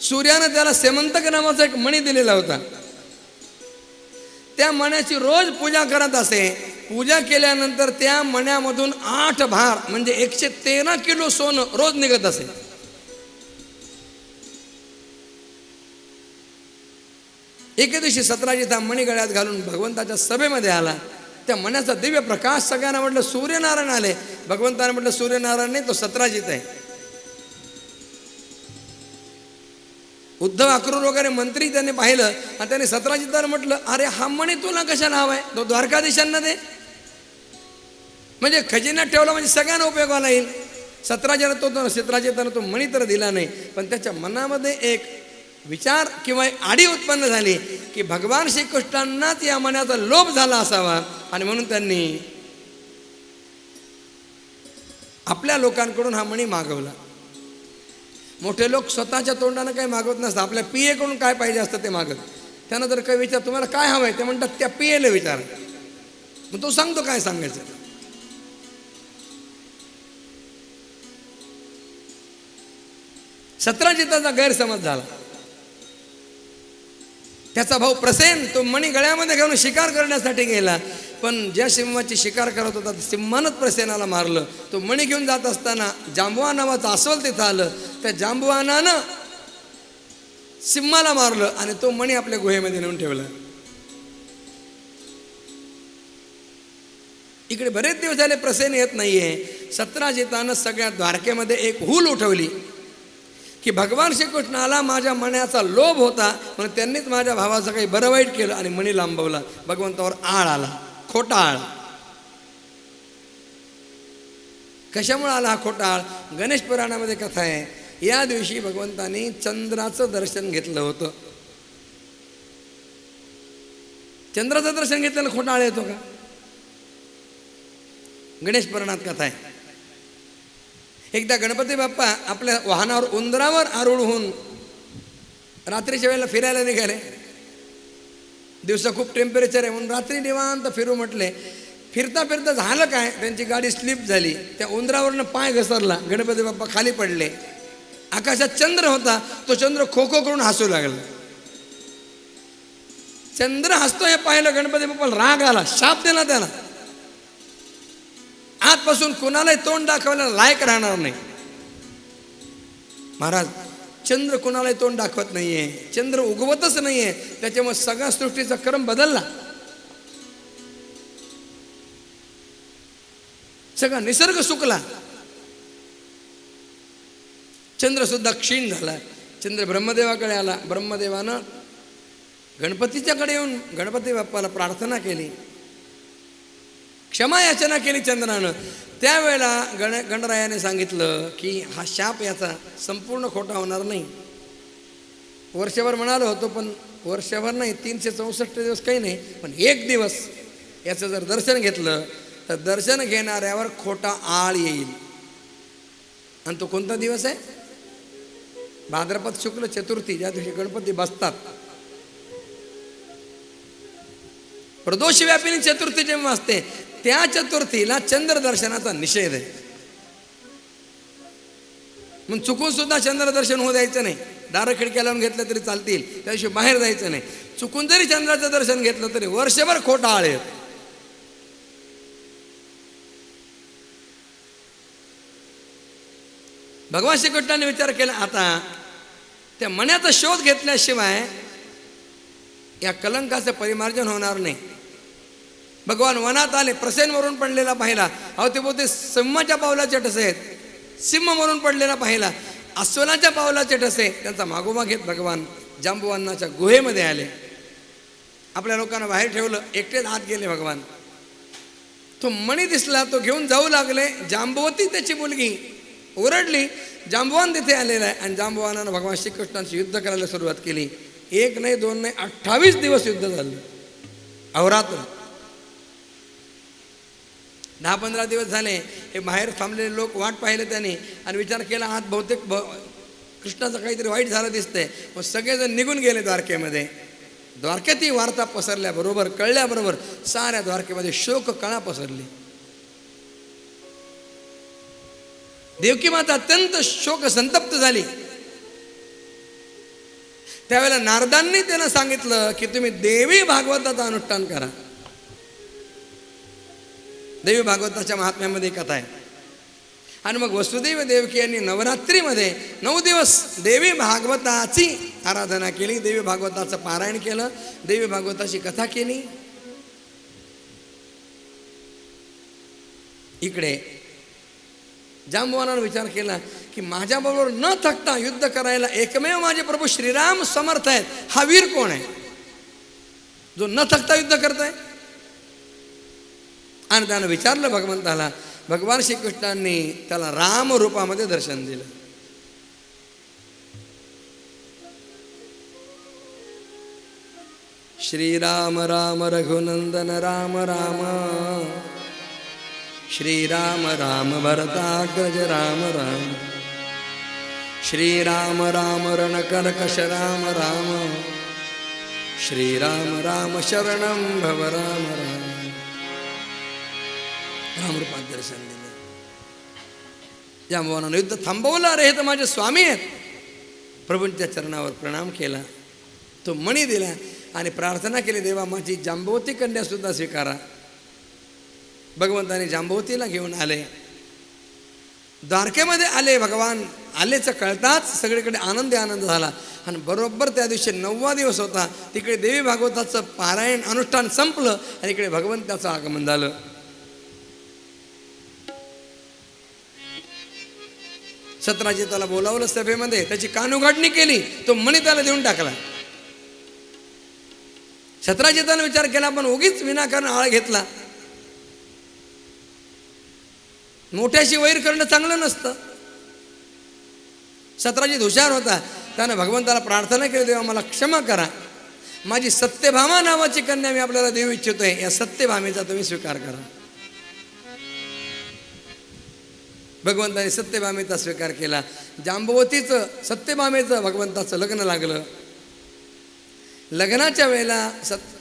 A: सूर्यानं त्याला सेमंतक नावाचा एक मणी दिलेला होता. त्या मण्याची रोज पूजा करत असे. पूजा केल्यानंतर त्या मण्यामधून 8 भार म्हणजे 113 किलो सोनं रोज निघत असे. एके दिवशी सत्राजित हा मणी गळ्यात घालून भगवंताच्या सभेमध्ये आला. त्या मण्याचा दिव्य प्रकाश सगळ्यांना म्हटलं सूर्यनारायण आले. भगवंताने म्हटलं सूर्यनारायण नाही, तो सत्राजित आहे. उद्धव अक्रूर वगैरे मंत्री त्यांनी पाहिलं आणि त्यांनी सत्राजिताला म्हटलं, अरे हा मणी तुला कशाला हवाय, तो द्वारकाधीशांना दे. म्हणजे खजिन्यात ठेवला म्हणजे सगळ्यांना उपयोगाला येईल. सत्राजितानं तो मणी तर दिला नाही, पण त्याच्या मनामध्ये एक विचार किंवा आडी उत्पन्न झाली की भगवान श्रीकृष्णांनाच या मण्याचा लोभ झाला असावा. आणि म्हणून त्यांनी आपल्या लोकांकडून हा मणी मागवला. मोठे लोक स्वतःच्या तोंडानं काही मागवत नसतात, आपल्या पियेकडून काय पाहिजे असतं ते मागत. त्यांना जर काही विचार तुम्हाला काय हवंय, ते म्हणतात त्या पियेला विचार. मग तो सांगतो काय सांगायचं. सत्राजिताचा गैरसमज झाला. त्याचा भाऊ प्रसेन तो मणी गळ्यामध्ये घेऊन शिकार करण्यासाठी गेला. पण ज्या सिंहाची शिकार करत होता सिंहानंच प्रसेनाला मारलं. तो मणी घेऊन जात असताना जांबुवान नावाचं अस्वल तिथं आलं. त्या जांबुवानानं सिंहाला मारलं आणि तो मणी आपल्या गुहेमध्ये नेऊन ठेवला. इकडे बरेच दिवस झाले प्रसेन येत नाहीये. सत्राजितानं सगळ्या द्वारकेमध्ये एक हूल उठवली की भगवान श्रीकृष्णाला माझ्या मण्याचा लोभ होता म्हणून त्यांनीच माझ्या भावाचं काही बरं वाईट केलं आणि मणी लांबवला. भगवंतावर आळ आला, खोटा आळ. कशामुळे आला हा खोटा आळ? गणेश पुराणामध्ये कथा आहे. या दिवशी भगवंतांनी चंद्राचं दर्शन घेतलं होतं. चंद्राचं दर्शन घेतल्यानं खोटा आळ येतो का? गणेश पुराणात कथा आहे. एकदा गणपती बाप्पा आपल्या वाहनावर उंदरावर आरूढ होऊन रात्रीच्या वेळेला फिरायला निघाले. दिवसा खूप टेम्परेचर आहे म्हणून रात्री निवांत फिरू म्हटले. फिरता फिरता झालं काय, त्यांची गाडी स्लिप झाली. त्या उंदरावरनं पाय घसरला. गणपती बाप्पा खाली पडले. आकाशात चंद्र होता. तो चंद्र खो खो करून हसू लागला. चंद्र हसतो हे पाहिलं गणपती बाप्पाला राग आला. शाप दिला त्याला, आजपासून कुणालाही तोंड दाखवायला लायक राहणार नाही. महाराज, चंद्र कुणालाही तोंड दाखवत नाहीये, चंद्र उगवतच नाहीये. त्याच्यामुळे सगळ्या सृष्टीचा क्रम बदलला. सगळा निसर्ग सुकला. चंद्रसुद्धा क्षीण झाला. चंद्र ब्रह्मदेवाकडे आला. ब्रह्मदेवानं गणपतीच्याकडे येऊन गणपती बाप्पाला प्रार्थना केली, क्षमा याचना केली चंद्रानं. त्यावेळेला गणरायाने सांगितलं की हा शाप याचा संपूर्ण खोटा होणार नाही. वर्षभर म्हणालो होतो, पण वर्षभर नाही, 364 दिवस काही नाही, पण एक दिवस याचं जर दर्शन घेतलं तर दर्शन घेणाऱ्यावर खोटा आळ येईल. आणि तो कोणता दिवस आहे? भाद्रपद शुक्ल चतुर्थी, ज्या दिवशी गणपती बसतात. प्रदोष व्यापिनी चतुर्थी जेव्हा असते त्या चतुर्थीला चंद्र दर्शनाचा निषेध आहे. मग चुकून सुद्धा चंद्रदर्शन होऊ द्यायचं नाही. दारं खिडक्या लावून घेतलं तरी चालतील, त्यादिवशी बाहेर जायचं नाही. चुकून जरी चंद्राचं दर्शन घेतलं तरी वर्षभर खोटा आळ येत. भगवान श्रीकृष्णाने विचार केला, आता त्या मण्याचा शोध घेतल्याशिवाय या कलंकाचं परिमार्जन होणार नाही. भगवान वनात आले, प्रसेन मरून पडलेला पाहिला. अहो ते बोलते सिंहाच्या पावलाचे ठसे आहेत. सिंह मरून पडलेला पाहिला. अस्वलाच्या पावलाचे ठसे. त्यांचा मागोमाग घेत भगवान जांबुवनाच्या गुहेमध्ये आले. आपल्या लोकांना बाहेर ठेवलं, एकटेच आत गेले भगवान. तो मणी दिसला, तो घेऊन जाऊ लागले. जांबुवती त्याची मुलगी ओरडली. जांबुवान तिथे आलेला आहे आणि जांबुवानानं भगवान श्रीकृष्णांशी युद्ध करायला सुरुवात केली. 1 नाही 2 नाही 28 दिवस युद्ध झालं, अहोरात्र. 10-15 दिवस झाले. हे बाहेर थांबलेले लोक वाट पाहिले त्यांनी आणि विचार केला, आत बहुतेक कृष्णाचं काहीतरी वाईट झालं दिसतंय. मग सगळेजण निघून गेले द्वारकेमध्ये. द्वारकेत ही वार्ता पसरल्याबरोबर, कळल्याबरोबर साऱ्या द्वारकेमध्ये शोक कळा पसरली. देवकी माता अत्यंत शोक संतप्त झाली. त्यावेळेला नारदांनी त्यांना सांगितलं की तुम्ही देवी भागवताचं अनुष्ठान करा. देवी भागवताच्या महात्म्यामध्ये कथा आहे. आणि मग वसुदेव देवकी यांनी नवरात्रीमध्ये 9 दिवस देवी भागवताची आराधना केली. देवी भागवताचं पारायण केलं, देवी भागवताची कथा केली. इकडे जांबुवानानं विचार केला की माझ्याबरोबर न थकता युद्ध करायला एकमेव माझे प्रभू श्रीराम समर्थ आहेत. हा वीर कोण आहे जो न थकता युद्ध करत आहे? आणि त्यानं विचारलं भगवंताला. भगवान श्रीकृष्णांनी त्याला राम रूपामध्ये दर्शन दिलं. श्रीराम राम रघुनंदन राम राम, श्रीराम राम भरताग्रज राम राम, श्रीराम राम रणकर्कश राम राम, श्रीराम राम शरणं भव राम राम. रामरूपात दर्शन दिलं. जांबुवानानं युद्ध थांबवलं. अरे हे तर माझे स्वामी आहेत. प्रभूंच्या चरणावर प्रणाम केला. तो मणी दिला आणि प्रार्थना केली, देवा माझी जांबवती कन्या सुद्धा स्वीकारा. भगवंताने जांबवतीला घेऊन आले. द्वारकेमध्ये आले. भगवान आलेचं कळताच सगळीकडे आनंद झाला. आणि बरोबर त्या दिवशी 9वा दिवस होता. तिकडे देवी भागवताचं पारायण अनुष्ठान संपलं आणि इकडे भगवंताचं आगमन झालं. सत्राजिताला बोलावलं सभेमध्ये, त्याची कानउघाडणी केली. तो मणी त्याला देऊन टाकला. सत्राजिताने विचार केला, पण उगीच विनाकारण आळ घेतला. मोठ्याशी वैर करणं चांगलं नसतं. सत्राजित हुशार होता. त्यानं भगवंताला प्रार्थना केली, देवा मला क्षमा करा. माझी सत्यभामा नावाची कन्या मी आपल्याला देऊ इच्छितोय. या सत्यभामेचा तुम्ही स्वीकार करा. भगवंताने सत्यभामेचा स्वीकार केला. जांबवतीचं सत्यभामेचं भगवंताचं लग्न लागलं. लग्नाच्या वेळेला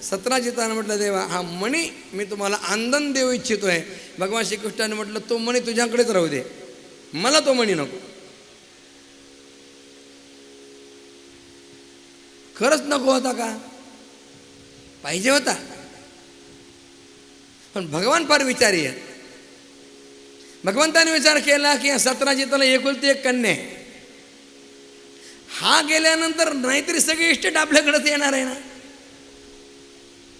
A: सत्राजितानं म्हटलं, देवा हा मणी मी तुम्हाला आनंद देऊ इच्छितोय. भगवान श्रीकृष्णाने म्हटलं, तो मणी तुझ्याकडेच राहू दे, मला तो मणी नको. खरंच नको होता का? पाहिजे होता. पण भगवान फार विचारी आहे. भगवंताने विचार केला की या सत्राजिताला एकुलती एक कन्या आहे. हा गेल्यानंतर नाहीतरी सगळी इस्टेट आपल्याकडेच येणार आहे ना.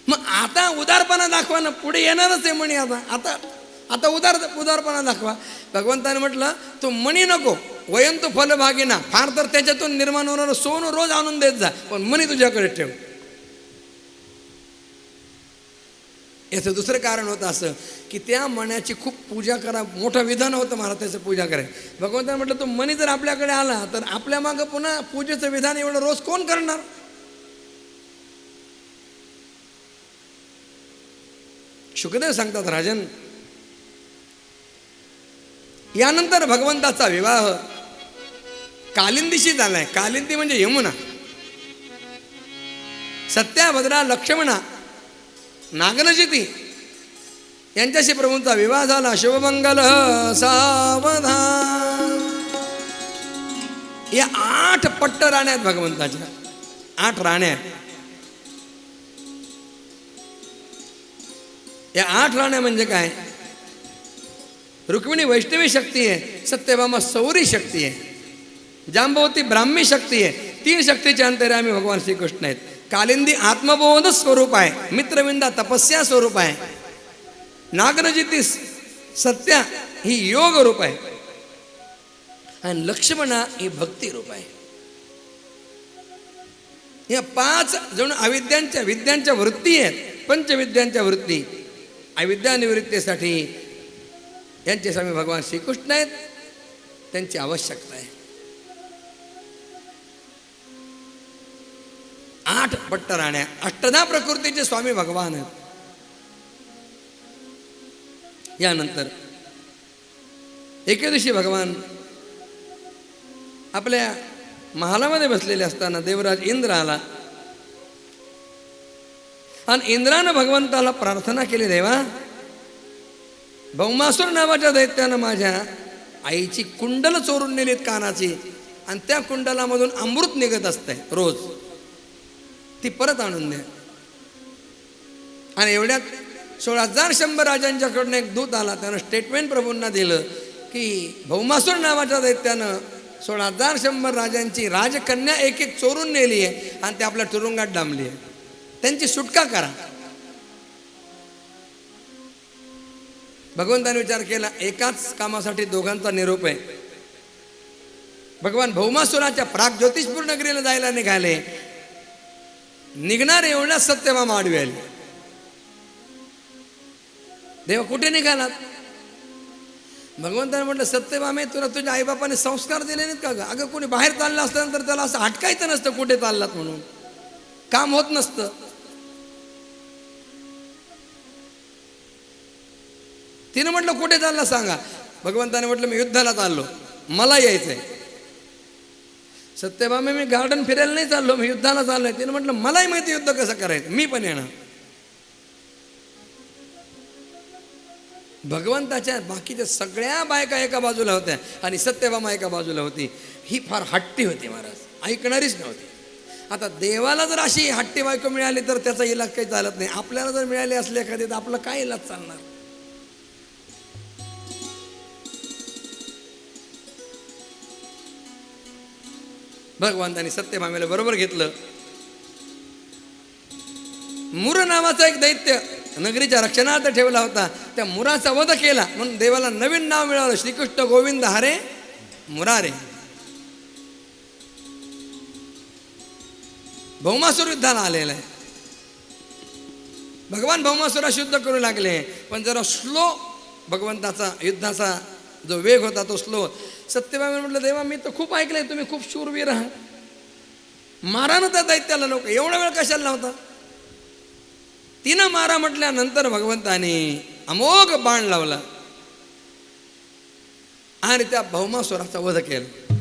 A: मग आता उदारपणा दाखवा ना, पुढे येणारच आहे मणी. आता उदारपणा दाखवा. भगवंताने म्हटलं, तो मणी नको, वयंतु फलभागिना, फार तर त्याच्यातून निर्माण होणारं सोनं रोज आणून देत जा, पण मनी तुझ्याकडे ठेव. याचं दुसरं कारण होतं असं की त्या मण्याची खूप पूजा करा, मोठं विधान होतं महाराज त्याचं पूजा कराय. भगवंताने म्हटलं तो मनी जर आपल्याकडे आला तर आपल्या मागं पुन्हा पूजेचं विधान एवढं रोज कोण करणार. शुकदेव सांगतात, राजन यानंतर भगवंताचा विवाह कालिंदीशी झालाय. कालिंदी म्हणजे यमुना. सत्याभद्रा, लक्ष्मणा, नागनजिती यांच्याशी प्रभूंचा विवाह झाला. शुभमंगल सावधान. या 8 पट्ट राण्या आहेत भगवंताच्या, 8 राण्या. या 8 राण्या म्हणजे काय? रुक्मिणी वैष्णवी शक्ती आहे, सत्यभामा सौरी शक्ती आहे, जांबवती ब्राह्मी शक्ती आहे. 3 शक्तीचे अंतर्यामी भगवान श्रीकृष्ण आहेत. कालिंदी आत्मबोध स्वरूप आहे, मित्रविंदा तपस्या स्वरूप आहे, नागनजिती सत्या ही योग रूप आहे, आणि लक्ष्मणा ही भक्ती रूप आहे. या 5 जण विद्यांच्या वृत्ती आहेत, पंचविद्यांच्या वृत्ती. अविद्या निवृत्तीसाठी यांचे स्वामी भगवान श्रीकृष्ण आहेत, त्यांची आवश्यकता आहे. 8 पट्ट राण्या, अष्टधा प्रकृतीचे स्वामी भगवान आहेत. यानंतर एके दिवशी भगवान आपल्या महालामध्ये बसलेले असताना देवराज इंद्र आला आणि इंद्रानं भगवंताला प्रार्थना केली, देवा भौमासूर नावाच्या दैत्यानं माझ्या आईची कुंडल चोरून नेलीत कानाची, आणि त्या कुंडलामधून अमृत निघत असते रोज, ती परत आणून द्या. आणि एवढ्यात 16,100 राजांच्याकडून एक दूत आला. त्यानं स्टेटमेंट प्रभूंना दिलं की भौमासूर नावाच्या दैत्यानं 16,100 राजांची राजकन्या एक एक चोरून नेली आहे आणि ते आपल्या तुरुंगात डांबली आहे, त्यांची सुटका करा. भगवंताने विचार केला, एकाच कामासाठी दोघांचा निरोप आहे. भगवान भौमासुराच्या प्राग ज्योतिषपूर नगरीला जायला निघाले. निघणार एवढ्या सत्यभामा आडवी आली. देवा कुठे निघालात? भगवंताने म्हटलं, सत्यभामे तुला तुझ्या आईबापाने संस्कार दिले नाहीत का ग? अगं कोणी बाहेर चाललं असतं तर त्याला असं हटकायचं नसतं कुठे चाललात म्हणून, काम होत नसतं. तिनं म्हटलं कुठे चालला सांगा. भगवंताने म्हटलं मी युद्धाला चाललो, मला यायचंय. सत्यभामे मी गार्डन फिरायला नाही चाललो, मी युद्धाला चाललोय. तिनं म्हटलं मलाही माहिती युद्ध कसं करायचं, मी पण येणार. भगवंताच्या बाकीच्या सगळ्या बायका एका बाजूला होत्या आणि सत्यभामा एका बाजूला होती. ही फार हट्टी होती महाराज, ऐकणारीच नव्हती. आता देवाला जर अशी हट्टी बायको मिळाली तर त्याचा इलाज काही चालत नाही. आपल्याला जर मिळाली असली एखादी तर आपलं काय इलाज चालणार? भगवंतांनी सत्यभामेला बरोबर घेतलं. मुर नावाचा एक दैत्य नगरीच्या रक्षणार्थ ठेवला होता, त्या मुराचा वध केला म्हणून देवाला नवीन नाव मिळालं, श्रीकृष्ण गोविंद हरे मुरारे. भौमासूर युद्धाला आलेला आहे. भगवान भौमासुराशी युद्ध करू लागले, पण जरा स्लो भगवंताचा युद्धाचा जो वेग होता तो स्लो. सत्यभामे म्हटलं, देवा मी तर खूप ऐकलंय तुम्ही खूप शूरवीर आहात, मारा ना त्या दैत्याला. लोक एवढा वेळ कशाला नव्हता? तिनं मारा म्हटल्यानंतर भगवंताने अमोघ बाण लावला आणि त्या भौमासुराचा वध केला.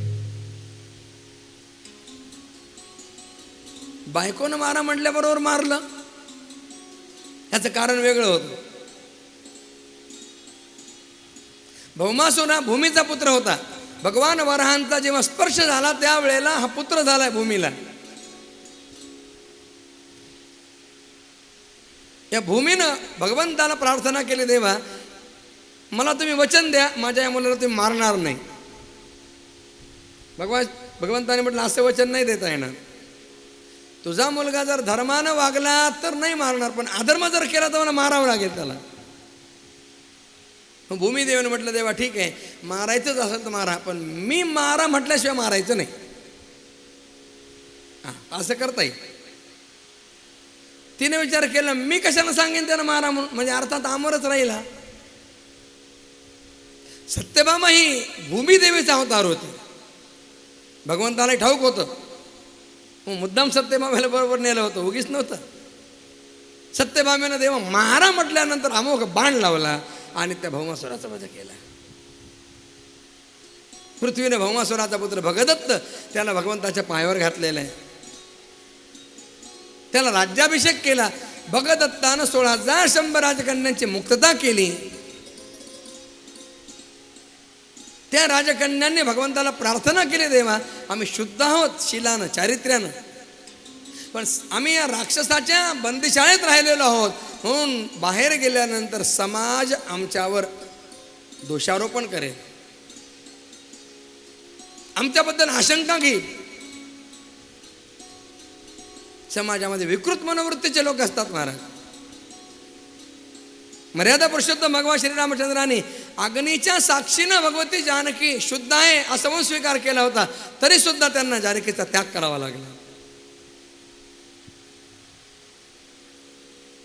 A: बायकोनं मारा म्हटल्याबरोबर मारलं, याचं कारण वेगळं होतं. भौमासूर हा भूमीचा पुत्र होता. भगवान वराहांचा जेव्हा स्पर्श झाला त्यावेळेला हा पुत्र झालाय भूमीला. या भूमीनं भगवंताला प्रार्थना केली, देवा मला तुम्ही वचन द्या माझ्या या मुलाला तुम्ही मारणार नाही. भगवंताने म्हटलं असं वचन नाही देता येणार. तुझा मुलगा जर धर्मानं वागला तर नाही मारणार, पण अधर्म जर केला तर मला मारावं लागेल त्याला. मग भूमिदेवाने म्हटलं देवा ठीक आहे, मारायचंच असेल तर मारा, पण मी मारा म्हटल्याशिवाय मारायचं नाही. असं करता येईल. तिने विचार केला, मी कशाला सांगेन त्यानं मारा म्हणून, म्हणजे अर्थात अमरच राहील हा. सत्यभामा ही भूमिदेवीचा अवतार होती. भगवंताला ठाऊक होतं, मुद्दाम सत्यभामेला बरोबर नेलं होतं, उगीच नव्हतं. सत्यभामेनं देवा मारा म्हटल्यानंतर अमोघ बाण लावला आणि त्या भौमासुराचा वध केला. पृथ्वीने भौमासुराचा पुत्र भगदत्त त्याला भगवंताच्या पायावर घातलेला आहे. त्याला राज्याभिषेक केला. भगदत्तानं 16,100 राजकन्यांची मुक्तता केली. त्या राजकन्यांनी भगवंताला प्रार्थना केली, देवा आम्ही शुद्ध आहोत शिलानं चारित्र्यानं, पण आम्ही या राक्षसाच्या बंदिशाळेत राहिलेलो आहोत, म्हणून बाहेर गेल्यानंतर समाज आमच्यावर दोषारोपण करेल, आमच्याबद्दल आशंका घेईल. समाजामध्ये विकृत मनोवृत्तीचे लोक असतात महाराज. मर्यादा पुरुषोत्तम भगवान श्रीरामचंद्रांनी अग्नीच्या साक्षीनं भगवती जानकी शुद्ध आहे असं म्हणून स्वीकार केला होता, तरी सुद्धा त्यांना जानकीचा त्याग करावा लागला.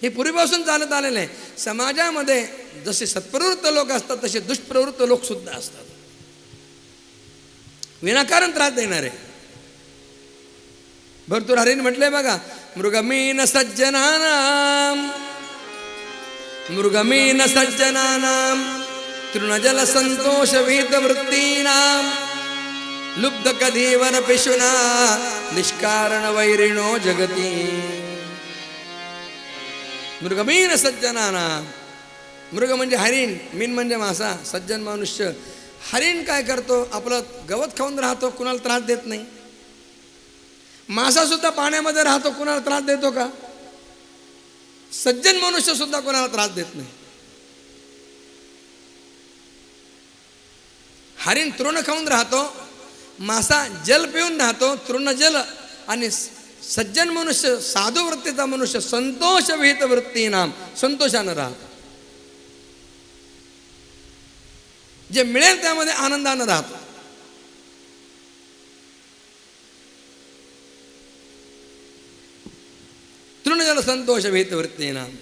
A: हे पूर्वीपासून चालत आलेलं आहे. समाजामध्ये जसे सत्प्रवृत्त लोक असतात तसे दुष्प्रवृत्त लोक सुद्धा असतात, विनाकारण त्रास देणारे. भर्तृहरीने म्हटलंय बघा, मृगमीन सज्जनानाम मृगमीन सज्जनानाम तृणजल संतोष वीत वृत्तीनाम लुब्ध कधीवर पिशुना निष्कारण वैरिणो जगती. मृगमीन सज्जनानाम, मृग म्हणजे हरिण, मीन म्हणजे मासा, सज्जन मनुष्य. हरिण काय करतो, आपलं गवत खाऊन राहतो, कुणाला त्रास देत नाही. मासा सुद्धा पाण्यामध्ये राहतो, कुणाला त्रास देतो का? सज्जन मनुष्य सुद्धा कोणाला त्रास देत नाही. हरिण तृण खाऊन राहतो, मासा जल पिऊन राहतो, तृण जल. आणि सज्जन मनुष्य, साधू वृत्तीचा मनुष्य संतोष विहित वृत्तीनाम, संतोषानं राहतो, जे मिळेल त्यामध्ये आनंदानं राहतो. तृणजल संतोष विहित वृत्तीनाम.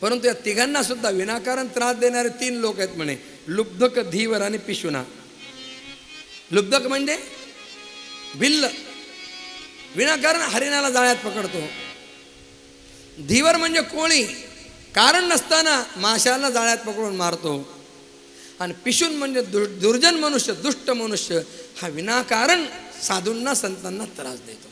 A: परंतु या तिघांना सुद्धा विनाकारण त्रास देणारे 3 लोक आहेत म्हणे, लुब्धक, धीवर आणि पिशुना. लुब्धक म्हणजे भिल्ल, विनाकारण हरिणाला जाळ्यात पकडतो. धीवर म्हणजे कोळी, कारण नसताना माशाला जाळ्यात पकडून मारतो. आणि पिशुन म्हणजे दुर्जन मनुष्य, दुष्ट मनुष्य, हा विनाकारण साधूंना संतांना त्रास देतो.